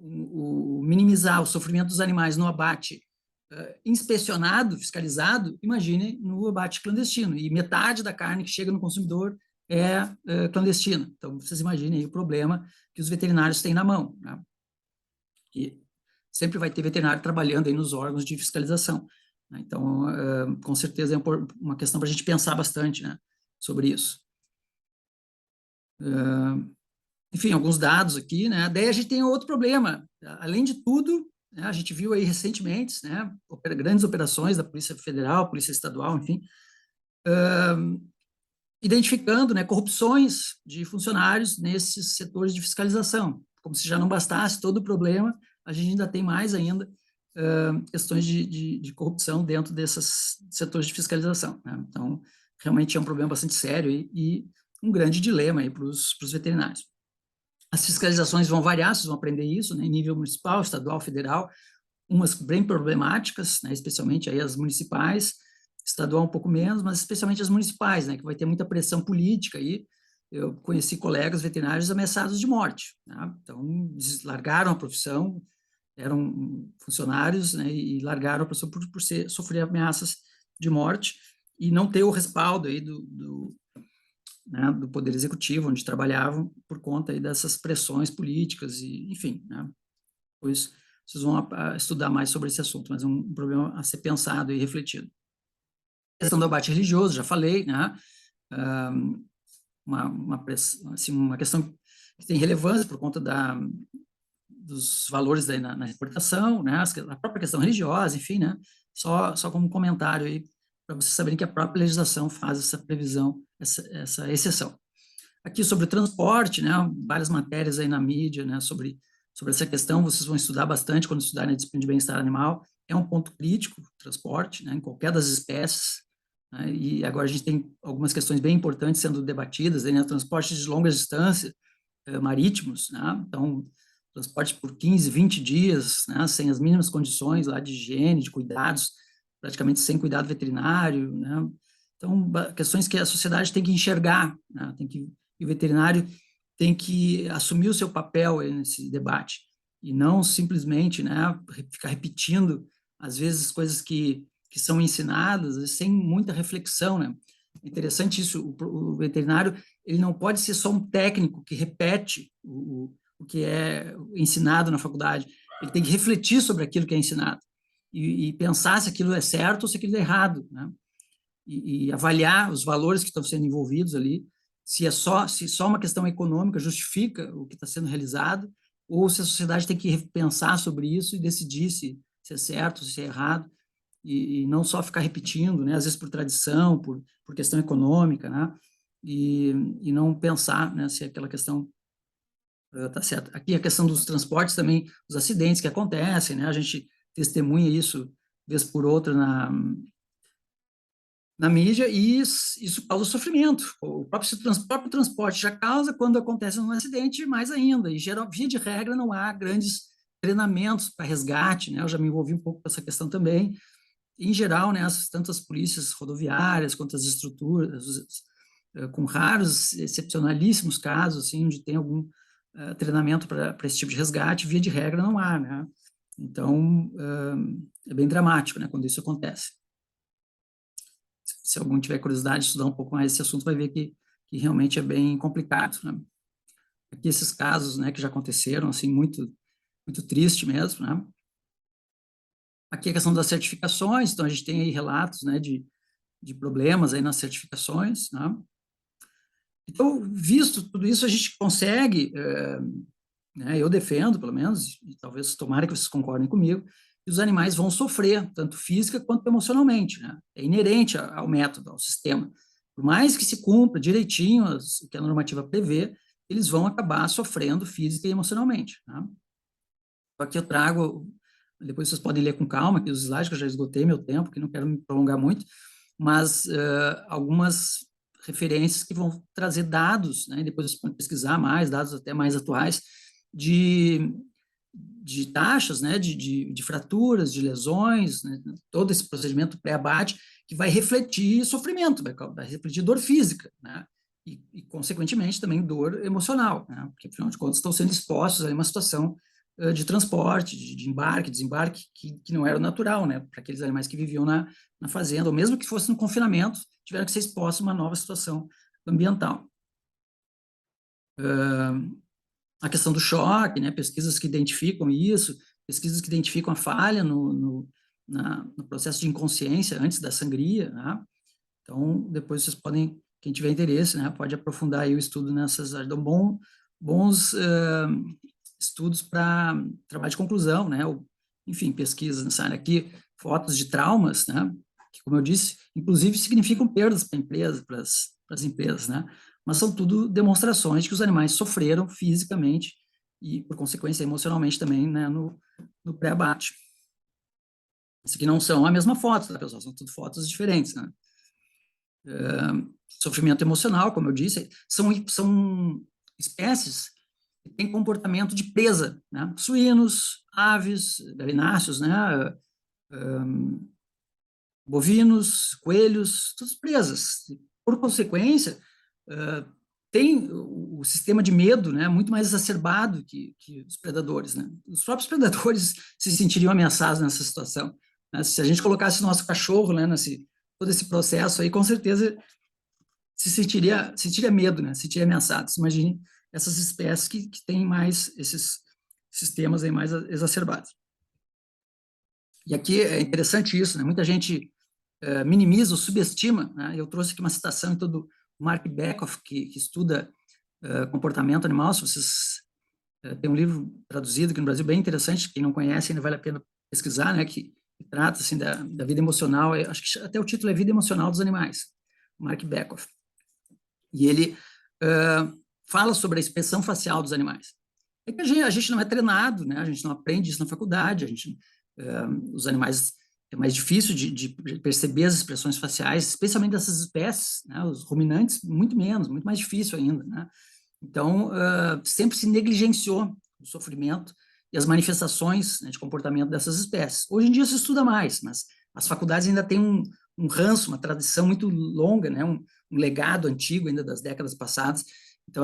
minimizar o sofrimento dos animais no abate inspecionado, fiscalizado, imagine no abate clandestino, e metade da carne que chega no consumidor é clandestina. Então, vocês imaginem aí o problema que os veterinários têm na mão, né? E sempre vai ter veterinário trabalhando aí nos órgãos de fiscalização, né? Então, com certeza é uma questão para a gente pensar bastante, né, sobre isso. Enfim, alguns dados aqui, né? Daí a gente tem outro problema. Além de tudo, né, a gente viu aí recentemente, né, grandes operações da Polícia Federal, Polícia Estadual, enfim, identificando, né, corrupções de funcionários nesses setores de fiscalização. Como se já não bastasse todo o problema, a gente ainda tem mais ainda questões de corrupção dentro desses setores de fiscalização, né? Então, realmente é um problema bastante sério e um grande dilema aí para os veterinários. As fiscalizações vão variar, vocês vão aprender isso, né, em nível municipal, estadual, federal, umas bem problemáticas, né, especialmente aí as municipais, estadual um pouco menos, mas especialmente as municipais, né, que vai ter muita pressão política aí. Eu conheci colegas veterinários ameaçados de morte, né? Então, largaram a profissão, eram funcionários, né, e largaram a profissão por sofrer ameaças de morte e não ter o respaldo aí né, do Poder Executivo, onde trabalhavam, por conta aí dessas pressões políticas, e, enfim, né, depois vocês vão estudar mais sobre esse assunto, mas é um problema a ser pensado e refletido. A questão do abate religioso, já falei, né, assim, uma questão que tem relevância por conta dos valores daí na reportação, né, a própria questão religiosa, enfim, né, só como comentário aí, para vocês saberem que a própria legislação faz essa previsão, essa exceção. Aqui sobre o transporte, né, várias matérias aí na mídia, né, sobre essa questão, vocês vão estudar bastante quando estudarem a disciplina de bem-estar animal, é um ponto crítico, o transporte, né, em qualquer das espécies, né, e agora a gente tem algumas questões bem importantes sendo debatidas, aí, né, transporte de longa distância, marítimos, né, então, transporte por 15, 20 dias, né, sem as mínimas condições lá de higiene, de cuidados, praticamente sem cuidado veterinário, né, então, questões que a sociedade tem que enxergar, né, e o veterinário tem que assumir o seu papel nesse debate, e não simplesmente, né, ficar repetindo, às vezes, coisas que são ensinadas sem muita reflexão, né? É interessante isso, o veterinário, ele não pode ser só um técnico que repete o que é ensinado na faculdade, ele tem que refletir sobre aquilo que é ensinado, e pensar se aquilo é certo ou se aquilo é errado, né? E avaliar os valores que estão sendo envolvidos ali, se só uma questão econômica justifica o que está sendo realizado, ou se a sociedade tem que pensar sobre isso e decidir se é certo, se é errado, e não só ficar repetindo, né, às vezes por tradição, por questão econômica, né, e não pensar, né, se aquela questão está certa. Aqui a questão dos transportes também, os acidentes que acontecem, né, a gente testemunha isso vez por outra na mídia, e isso causa sofrimento. O próprio transporte já causa, quando acontece um acidente, mais ainda. E, via de regra, não há grandes treinamentos para resgate, né? Eu já me envolvi um pouco com essa questão também. Em geral, né, tanto as polícias rodoviárias quanto as estruturas, com raros, excepcionalíssimos casos, assim, onde tem algum treinamento para esse tipo de resgate, via de regra não há, né? Então, é bem dramático, né, quando isso acontece. Se algum tiver curiosidade de estudar um pouco mais esse assunto, vai ver que realmente é bem complicado, né? Aqui esses casos, né, que já aconteceram, assim, muito, muito triste mesmo, né? Aqui a questão das certificações, então a gente tem aí relatos, né, de problemas aí nas certificações, né? Então, visto tudo isso, a gente consegue, né, eu defendo, pelo menos, e talvez tomara que vocês concordem comigo, que os animais vão sofrer, tanto física quanto emocionalmente, né? É inerente ao método, ao sistema. Por mais que se cumpra direitinho o que a normativa prevê, eles vão acabar sofrendo física e emocionalmente, né? Aqui eu trago, depois vocês podem ler com calma, que os slides que eu já esgotei meu tempo, que não quero me prolongar muito, mas algumas referências que vão trazer dados, né? Depois vocês podem pesquisar mais, dados até mais atuais, de taxas, né, de fraturas, de lesões, né, todo esse procedimento pré-abate que vai refletir sofrimento, vai refletir dor física, né, consequentemente, também dor emocional, né, porque, afinal de contas, estão sendo expostos a uma situação de transporte, de embarque, desembarque, que não era o natural, né, para aqueles animais que viviam na fazenda, ou mesmo que fossem no confinamento, tiveram que ser expostos a uma nova situação ambiental. A questão do choque, né, pesquisas que identificam isso, pesquisas que identificam a falha no processo de inconsciência antes da sangria, né? Então, depois vocês podem, quem tiver interesse, né, pode aprofundar aí o estudo nessas áreas. Dão bons estudos para trabalho de conclusão, né? Enfim, pesquisas nessa área aqui, fotos de traumas, né? Que, como eu disse, inclusive significam perdas para a empresa, para as empresas, né? Mas são tudo demonstrações de que os animais sofreram fisicamente e, por consequência, emocionalmente também, né, no pré-abate. Isso aqui não são a mesma foto, tá, pessoal? São tudo fotos diferentes, né? Sofrimento emocional, como eu disse, são espécies que têm comportamento de presa, né? Suínos, aves, galináceos, né? Bovinos, coelhos, todas presas. Por consequência, tem o sistema de medo, né, muito mais exacerbado que os predadores, né? Os próprios predadores se sentiriam ameaçados nessa situação, né? Se a gente colocasse o nosso cachorro, né, todo esse processo aí, com certeza sentiria medo, né? Sentiria ameaçado. Imagine essas espécies que têm mais esses sistemas aí mais exacerbados. E aqui é interessante isso, né? Muita gente minimiza ou subestima, né? Eu trouxe aqui uma citação em todo Mark Bekoff, que estuda comportamento animal. Se vocês tem um livro traduzido aqui no Brasil bem interessante, quem não conhece ainda vale a pena pesquisar, né, que trata assim da vida emocional, acho que até o título é Vida Emocional dos Animais, Mark Bekoff. E ele fala sobre a expressão facial dos animais. É que a gente não é treinado, né, a gente não aprende isso na faculdade, os animais é mais difícil de perceber as expressões faciais, especialmente dessas espécies, né, os ruminantes, muito menos, muito mais difícil ainda, né. Então, sempre se negligenciou o sofrimento e as manifestações, né, de comportamento dessas espécies. Hoje em dia se estuda mais, mas as faculdades ainda têm um ranço, uma tradição muito longa, né, um legado antigo ainda das décadas passadas. Então,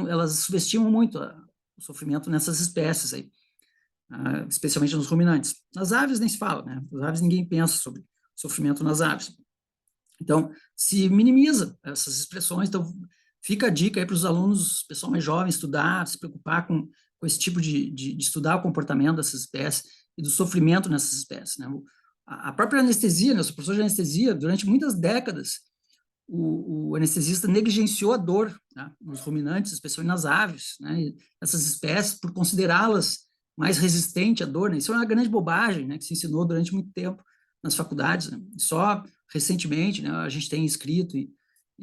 elas subestimam muito o sofrimento nessas espécies aí, especialmente nos ruminantes. Nas aves nem se fala, né? As aves ninguém pensa sobre sofrimento nas aves. Então, se minimiza essas expressões. Então, fica a dica aí para os alunos, pessoal mais jovem, estudar, se preocupar com esse tipo de estudar o comportamento dessas espécies e do sofrimento nessas espécies, né? A própria anestesia, né? Eu sou professor de anestesia, durante muitas décadas, o anestesista negligenciou a dor, né, nos ruminantes, especialmente nas aves, né? E essas espécies, por considerá-las mais resistentes à dor, né? Isso é uma grande bobagem, né, que se ensinou durante muito tempo nas faculdades, né? Só recentemente, né, a gente tem escrito e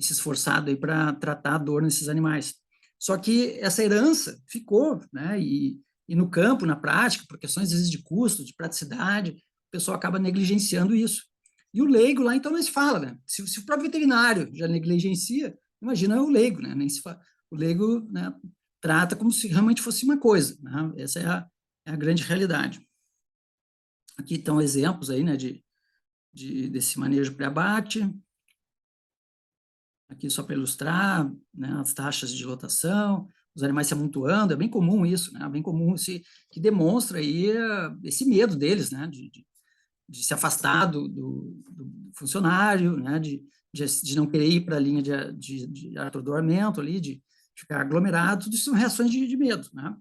se esforçado aí para tratar a dor nesses animais. Só que essa herança ficou, né, e no campo, na prática, por questões às vezes de custo, de praticidade, o pessoal acaba negligenciando isso. E o leigo lá, então, não se fala, né? Se o próprio veterinário já negligencia, imagina o leigo, né? Nem se fala. O leigo, né, trata como se realmente fosse uma coisa, né? Essa é a grande realidade. Aqui estão exemplos aí, né, desse manejo pré-abate. Aqui só para ilustrar, né, as taxas de lotação, os animais se amontoando, é bem comum isso, né? É bem comum, que demonstra aí esse medo deles, né, de se afastar do funcionário, né, de não querer ir para a linha de atordoamento ali, de ficar aglomerado, tudo isso são reações de medo, né?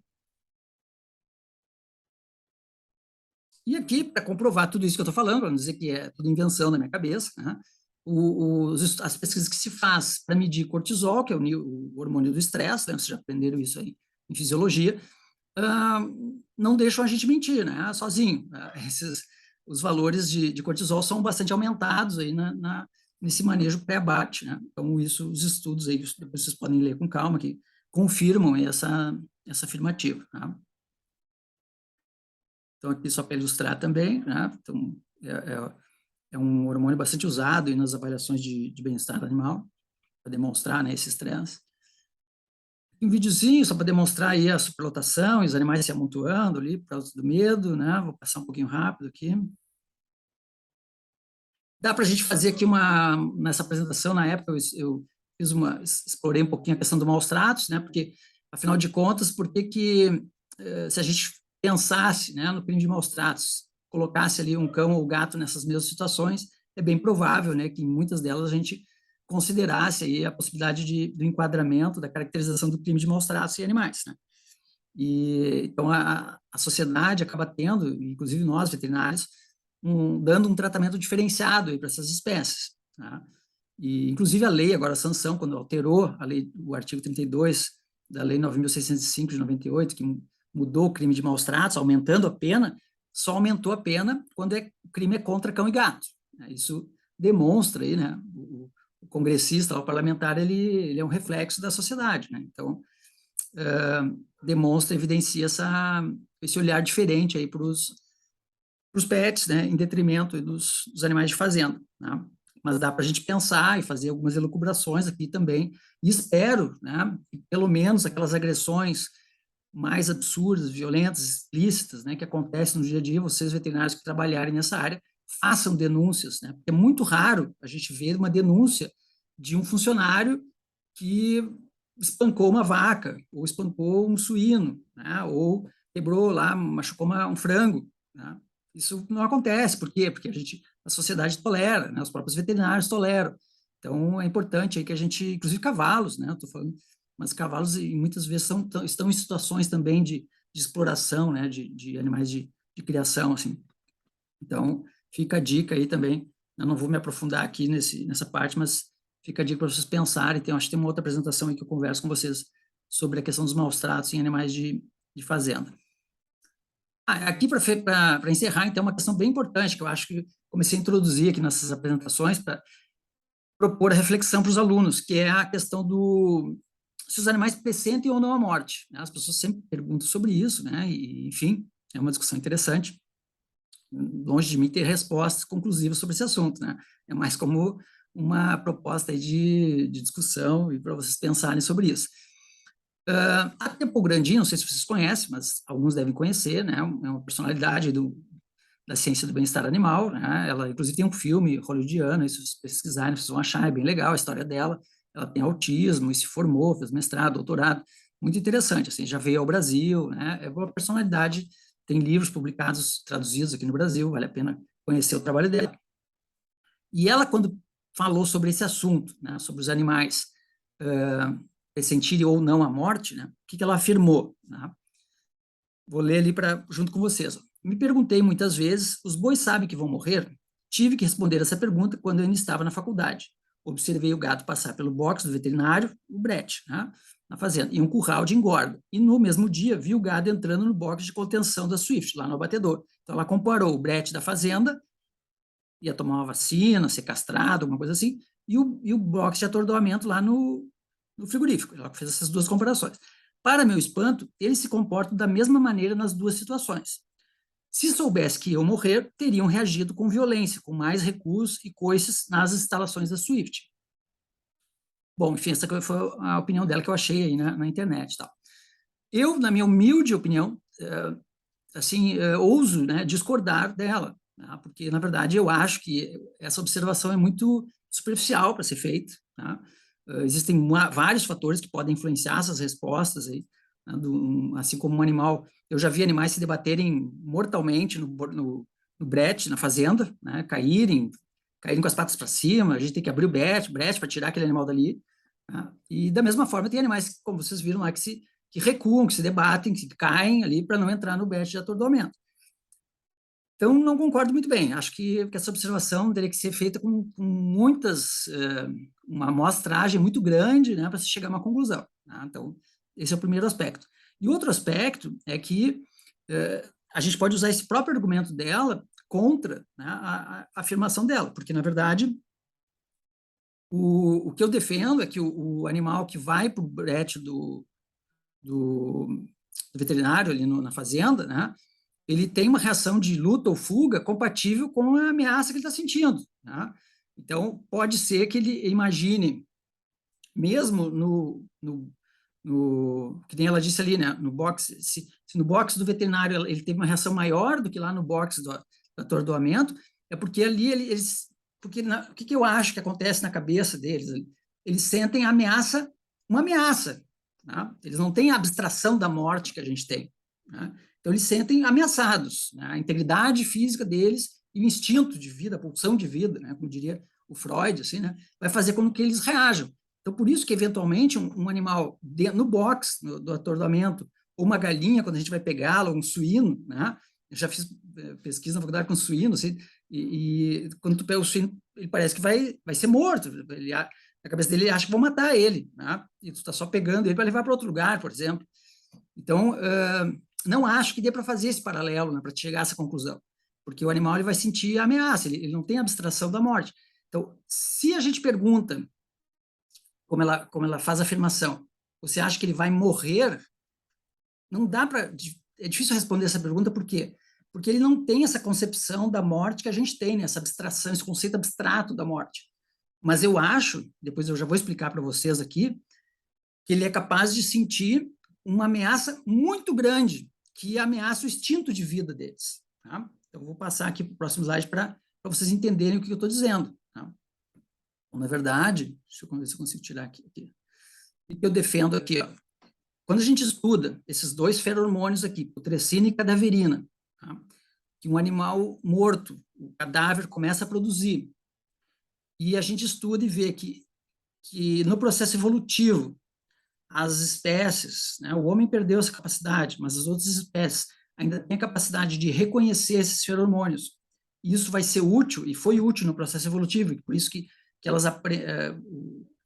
E aqui, para comprovar tudo isso que eu estou falando, para não dizer que é tudo invenção da minha cabeça, né, as pesquisas que se faz para medir cortisol, que é o hormônio do estresse, né, vocês já aprenderam isso aí em fisiologia, não deixam a gente mentir, né, sozinho. Os valores de cortisol são bastante aumentados aí nesse manejo pré-abate, né? Então, os estudos aí, depois vocês podem ler com calma, que confirmam essa afirmativa, né? Então, aqui só para ilustrar também, né? Então, é um hormônio bastante usado aí nas avaliações de bem-estar animal, para demonstrar, né, esse estresse. Um videozinho só para demonstrar aí a superlotação e os animais se amontoando ali por causa do medo, né? Vou passar um pouquinho rápido aqui. Dá para a gente fazer aqui nessa apresentação, na época, eu explorei um pouquinho a questão do maus tratos, né? Porque, afinal de contas, se a gente pensasse, né, no crime de maus tratos, colocasse ali um cão ou gato nessas mesmas situações, é bem provável, né, que em muitas delas a gente considerasse aí a possibilidade do enquadramento, da caracterização do crime de maus tratos em animais, né? E então a sociedade acaba tendo, inclusive nós veterinários, dando um tratamento diferenciado para essas espécies, tá? E inclusive a lei, agora a sanção, quando alterou a lei, o artigo 32 da lei 9.605 de 98, que mudou o crime de maus tratos, aumentando a pena, só aumentou a pena quando o crime é contra cão e gato, né? Isso demonstra aí, né, o congressista, o parlamentar, ele é um reflexo da sociedade, né? Então, demonstra, evidencia esse olhar diferente aí para os pets, né, em detrimento dos animais de fazenda, né? Mas dá para a gente pensar e fazer algumas elucubrações aqui também, e espero, né, que pelo menos aquelas agressões mais absurdas, violentas, explícitas, né, que acontecem no dia a dia, vocês veterinários que trabalharem nessa área, façam denúncias, né? Porque é muito raro a gente ver uma denúncia de um funcionário que espancou uma vaca, ou espancou um suíno, né? Ou quebrou lá, machucou um frango, né? Isso não acontece, por quê? Porque a sociedade tolera, né? Os próprios veterinários toleram. Então, é importante aí que a gente, inclusive cavalos, né? Estou falando, mas cavalos muitas vezes estão em situações também de exploração, né? De animais de criação, assim. Então, fica a dica aí também. Eu não vou me aprofundar aqui nessa parte, mas fica a dica para vocês pensarem. Acho que tem uma outra apresentação aí que eu converso com vocês sobre a questão dos maus tratos em animais de fazenda. Aqui, para encerrar, então, uma questão bem importante, que eu acho que comecei a introduzir aqui nessas apresentações, para propor a reflexão para os alunos, que é a questão se os animais pressentem ou não a morte. Né? As pessoas sempre perguntam sobre isso, né? E, enfim, é uma discussão interessante. Longe de mim ter respostas conclusivas sobre esse assunto, né? É mais como uma proposta de discussão e para vocês pensarem sobre isso. A Temple Grandin, não sei se vocês conhecem, mas alguns devem conhecer, né? É uma personalidade da ciência do bem-estar animal, né? Ela, inclusive, tem um filme hollywoodiano, se vocês pesquisarem, vocês vão achar, é bem legal a história dela. Ela tem autismo e se formou, fez mestrado, doutorado, muito interessante, assim, já veio ao Brasil, né? É uma personalidade, tem livros publicados, traduzidos aqui no Brasil, vale a pena conhecer o trabalho dela. E ela, quando falou sobre esse assunto, né, sobre os animais pressentirem ou não a morte, né, o que ela afirmou? Né? Vou ler ali junto com vocês. Me perguntei muitas vezes, os bois sabem que vão morrer? Tive que responder essa pergunta quando eu ainda estava na faculdade. Observei o gato passar pelo box do veterinário, o Brett, né, na fazenda, e um curral de engorda. E no mesmo dia, vi o gado entrando no box de contenção da Swift, lá no abatedor. Então, ela comparou o Brett da fazenda, ia tomar uma vacina, ser castrado, alguma coisa assim, e o box de atordoamento lá no frigorífico. Ela fez essas duas comparações. Para meu espanto, eles se comportam da mesma maneira nas duas situações. Se soubesse que iam morrer, teriam reagido com violência, com mais recursos e coices nas instalações da Swift. Bom, enfim, essa foi a opinião dela que eu achei aí na internet. Tal. Eu, na minha humilde opinião, ouso, né, discordar dela, né, porque, na verdade, eu acho que essa observação é muito superficial para ser feita. Tá? Existem vários fatores que podem influenciar essas respostas, aí, né, assim como um animal. Eu já vi animais se debaterem mortalmente no brete, na fazenda, né, caírem com as patas para cima, a gente tem que abrir o brete para tirar aquele animal dali. Né? E, da mesma forma, tem animais, como vocês viram lá, que recuam, que se debatem, que caem ali para não entrar no brete de atordoamento. Então, não concordo muito bem. Acho que essa observação teria que ser feita com uma amostragem muito grande, né, para se chegar a uma conclusão. Né? Então, esse é o primeiro aspecto. E outro aspecto é que a gente pode usar esse próprio argumento dela contra, né, a afirmação dela, porque, na verdade, o que eu defendo é que o animal que vai para o brete do veterinário ali na fazenda, né, ele tem uma reação de luta ou fuga compatível com a ameaça que ele está sentindo. Né? Então, pode ser que ele imagine, mesmo que nem ela disse ali, né, no box, se no box do veterinário ele teve uma reação maior do que lá no box do atordoamento, é porque ali o que eu acho que acontece na cabeça deles? Eles sentem uma ameaça. Né? Eles não têm a abstração da morte que a gente tem. Né? Então, eles sentem ameaçados. Né? A integridade física deles e o instinto de vida, a pulsão de vida, né? Como diria o Freud, assim, né? Vai fazer com que eles reajam. Então, por isso que, eventualmente, um animal no box do atordoamento, ou uma galinha, quando a gente vai pegá-la, ou um suíno, né? Eu já fiz pesquisa na faculdade com suíno, assim, e quando tu pega o suíno, ele parece que vai ser morto. Na cabeça dele, ele acha que vão matar ele, né? E tu está só pegando ele para levar para outro lugar, por exemplo. Então, não acho que dê para fazer esse paralelo, né, para chegar a essa conclusão, porque o animal ele vai sentir a ameaça, ele não tem abstração da morte. Então, se a gente pergunta, como ela faz a afirmação, você acha que ele vai morrer? Não dá para... É difícil responder essa pergunta, por quê? Porque ele não tem essa concepção da morte que a gente tem, né, essa abstração, esse conceito abstrato da morte. Mas eu acho, depois eu já vou explicar para vocês aqui, que ele é capaz de sentir uma ameaça muito grande, que ameaça o instinto de vida deles. Tá? Então, eu vou passar aqui para o próximo slide para vocês entenderem o que eu estou dizendo. Tá? Então, na verdade, deixa eu ver se eu consigo tirar aqui. O que eu defendo aqui? Ó. Quando a gente estuda esses dois feromônios aqui, putrescina e cadaverina, tá? Que um animal morto, o cadáver, começa a produzir, e a gente estuda e vê que no processo evolutivo, as espécies, né, o homem perdeu essa capacidade, mas as outras espécies ainda têm a capacidade de reconhecer esses feromônios. E isso vai ser útil, e foi útil no processo evolutivo, por isso que que elas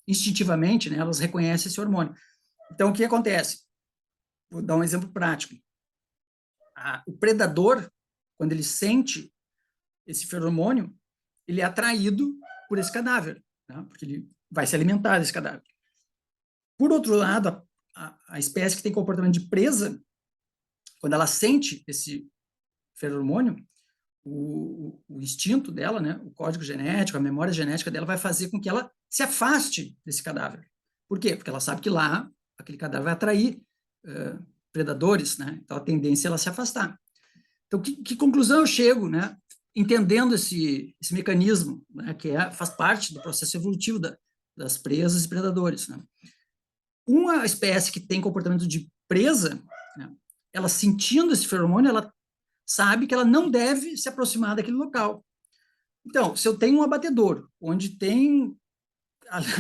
instintivamente, né, elas reconhecem esse hormônio. Então, o que acontece? Vou dar um exemplo prático. O predador, quando ele sente esse feromônio, ele é atraído por esse cadáver, né? Porque ele vai se alimentar desse cadáver. Por outro lado, a espécie que tem comportamento de presa, quando ela sente esse feromônio, o instinto dela, né, o código genético, a memória genética dela vai fazer com que ela se afaste desse cadáver. Por quê? Porque ela sabe que lá aquele cadáver vai atrair predadores, né? Então a tendência é ela se afastar. Então, que conclusão eu chego, né? Entendendo esse mecanismo, né, que faz parte do processo evolutivo das presas e predadores, né? Uma espécie que tem comportamento de presa, né, ela sentindo esse feromônio, ela sabe que ela não deve se aproximar daquele local. Então, se eu tenho um abatedouro, onde tem,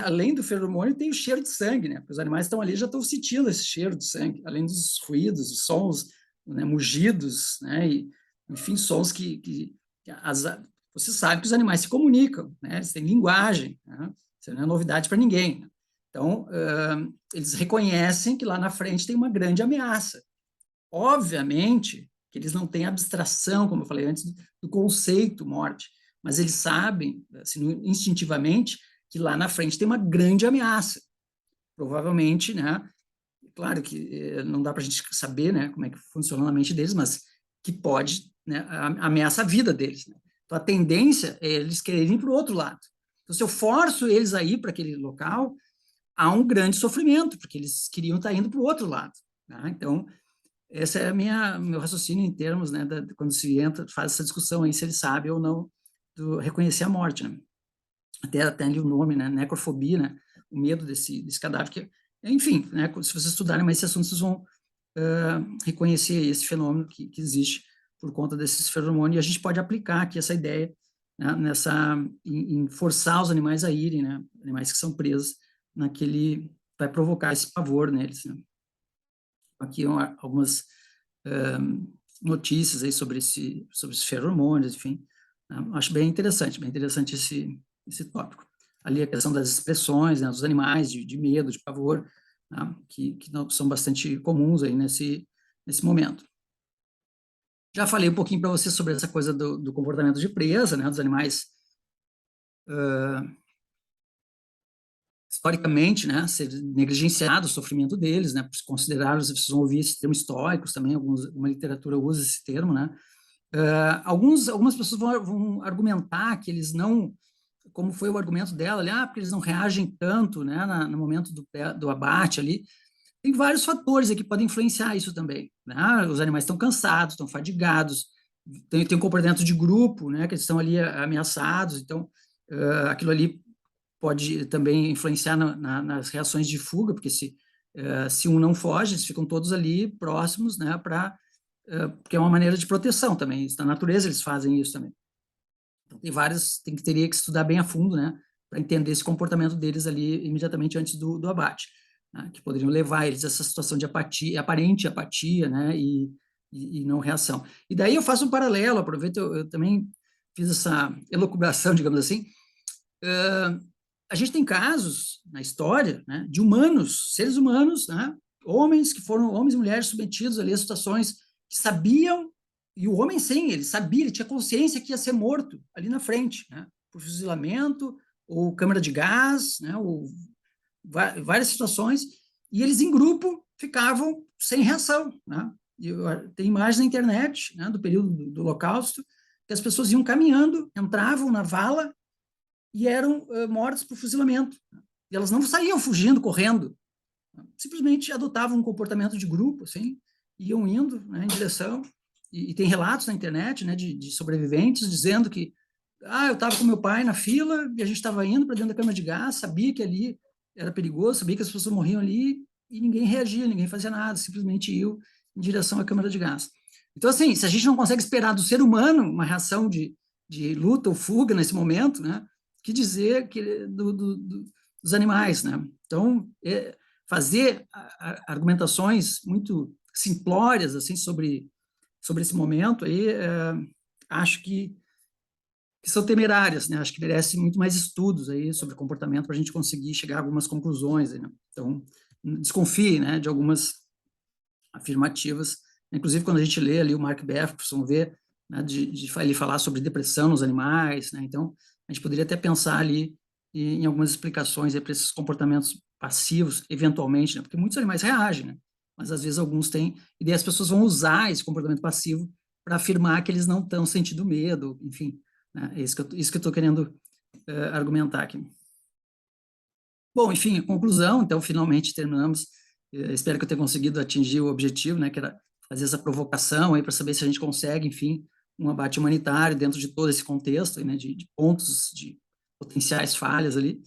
além do feromônio, tem o cheiro de sangue, né? Porque os animais estão ali, já estão sentindo esse cheiro de sangue, além dos ruídos, dos sons, né, mugidos, né? E, enfim, sons você sabe que os animais se comunicam, né? Eles têm linguagem, né? Isso não é novidade para ninguém, né? Então, eles reconhecem que lá na frente tem uma grande ameaça. Obviamente que eles não têm abstração, como eu falei antes, do conceito morte, mas eles sabem, assim, instintivamente, que lá na frente tem uma grande ameaça. Provavelmente, né? Claro que não dá para a gente saber, né, como é que funciona na mente deles, mas que pode, né, ameaçar a vida deles, né? Então, a tendência é eles quererem ir para o outro lado. Então, se eu forço eles a ir para aquele local, há um grande sofrimento, porque eles queriam estar indo para o outro lado, né? Então, esse é meu raciocínio em termos, né, quando se faz essa discussão aí, se ele sabe ou não do reconhecer a morte, né? Até ali o nome, né, necrofobia, né, o medo desse cadáver, que, enfim, né, se vocês estudarem mais esse assunto, vocês vão reconhecer esse fenômeno que existe por conta desses feromônios, e a gente pode aplicar aqui essa ideia, né, em forçar os animais a irem, né, animais que são presos vai provocar esse pavor neles, né? Aqui algumas notícias aí sobre esses feromônios, enfim. Acho bem interessante esse tópico. Ali a questão das expressões, né, dos animais, de medo, de pavor, né, que não, são bastante comuns aí nesse momento. Já falei um pouquinho para você sobre essa coisa do comportamento de presa, né, dos animais historicamente, né, ser negligenciado o sofrimento deles, né, por considerá-los, vocês vão ouvir esse termo históricos também, uma literatura usa esse termo, né. Algumas pessoas vão argumentar que eles não, como foi o argumento dela ali, porque eles não reagem tanto, né, no momento do abate ali. Tem vários fatores aqui que podem influenciar isso também, né? Os animais estão cansados, estão fadigados, tem um comportamento de grupo, né, que eles estão ali ameaçados, então aquilo ali pode também influenciar nas reações de fuga, porque se um não foge, eles ficam todos ali próximos, né, porque é uma maneira de proteção também. Na natureza eles fazem isso também. Então, teria que estudar bem a fundo, né, para entender esse comportamento deles ali imediatamente antes do abate, né, que poderiam levar eles a essa situação de apatia, aparente apatia, né, e não reação. E daí eu faço um paralelo, aproveito, eu também fiz essa elucubração, digamos assim. A gente tem casos na história, né, de humanos, seres humanos, né, homens e mulheres submetidos ali a situações que sabiam, e o homem sim, ele sabia, ele tinha consciência que ia ser morto ali na frente, né, por fuzilamento, ou câmara de gás, né, ou várias situações, e eles em grupo ficavam sem reação, né. Tem imagens na internet, né, do período do Holocausto, que as pessoas iam caminhando, entravam na vala e eram mortas por fuzilamento. E elas não saíam fugindo, correndo, simplesmente adotavam um comportamento de grupo, assim, iam indo, né, em direção. E tem relatos na internet, né, de sobreviventes dizendo que eu estava com meu pai na fila e a gente estava indo para dentro da câmara de gás, sabia que ali era perigoso, sabia que as pessoas morriam ali e ninguém reagia, ninguém fazia nada, simplesmente iam em direção à câmara de gás. Então, assim, se a gente não consegue esperar do ser humano uma reação de luta ou fuga nesse momento, né, que dizer que dos animais, né? Então, fazer argumentações muito simplórias assim sobre esse momento aí, acho que que são temerárias, né? Acho que merece muito mais estudos aí sobre comportamento para a gente conseguir chegar a algumas conclusões, né? Então, desconfie, né, de algumas afirmativas. Inclusive, quando a gente lê ali o Mark Bergson, vê, né, de ele falar sobre depressão nos animais, né? Então, a gente poderia até pensar ali em algumas explicações para esses comportamentos passivos, eventualmente, né? Porque muitos animais reagem, né? Mas às vezes alguns têm, e daí as pessoas vão usar esse comportamento passivo para afirmar que eles não estão sentindo medo, enfim, né? É isso que eu estou querendo argumentar aqui. Bom, enfim, conclusão, então finalmente terminamos. Espero que eu tenha conseguido atingir o objetivo, né, que era fazer essa provocação aí para saber se a gente consegue, enfim, um abate humanitário dentro de todo esse contexto, né, de pontos, de potenciais falhas ali.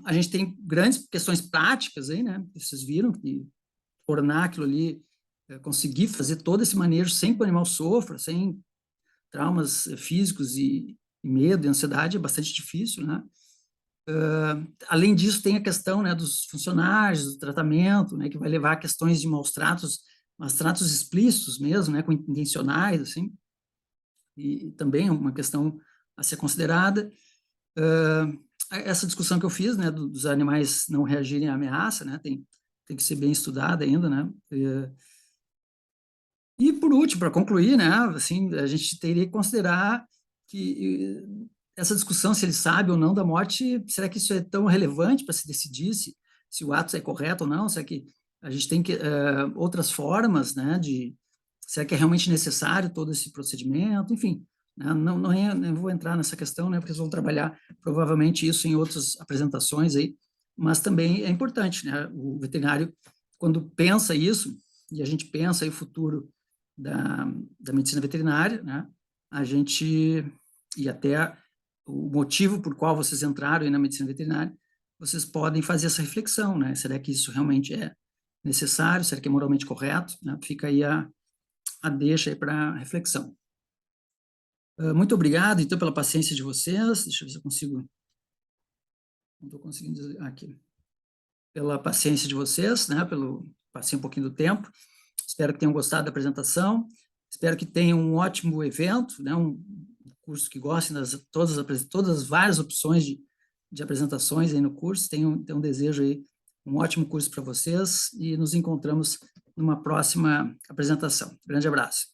A gente tem grandes questões práticas aí, né, vocês viram que tornar aquilo ali, conseguir fazer todo esse manejo sem que o animal sofra, sem traumas físicos e medo e ansiedade é bastante difícil, né? Além disso, tem a questão, né, dos funcionários, do tratamento, né, que vai levar a questões de maus tratos explícitos mesmo, né, com intencionais, assim, e também é uma questão a ser considerada. Essa discussão que eu fiz, né, dos animais não reagirem à ameaça, né, tem que ser bem estudada ainda, né, e por último, para concluir, né, assim, a gente teria que considerar que essa discussão, se ele sabe ou não da morte, será que isso é tão relevante para se decidir se o ato é correto ou não? Será que a gente tem outras formas, né, será que é realmente necessário todo esse procedimento? Enfim, né, não vou entrar nessa questão, né, porque eles vão trabalhar provavelmente isso em outras apresentações aí, mas também é importante, né, o veterinário, quando pensa isso, e a gente pensa aí o futuro da medicina veterinária, né, a gente, e até o motivo por qual vocês entraram aí na medicina veterinária, vocês podem fazer essa reflexão, né? Será que isso realmente é necessário? Será que é moralmente correto? Né? Fica aí a deixa aí para reflexão. Muito obrigado, então, pela paciência de vocês. Deixa eu ver se eu consigo. Não estou conseguindo desligar aqui. Pela paciência de vocês, né? Passei um pouquinho do tempo. Espero que tenham gostado da apresentação. Espero que tenham um ótimo evento, né? Um curso que gostem todas as várias opções de apresentações aí no curso. Tenho um desejo aí, um ótimo curso para vocês e nos encontramos numa próxima apresentação. Grande abraço.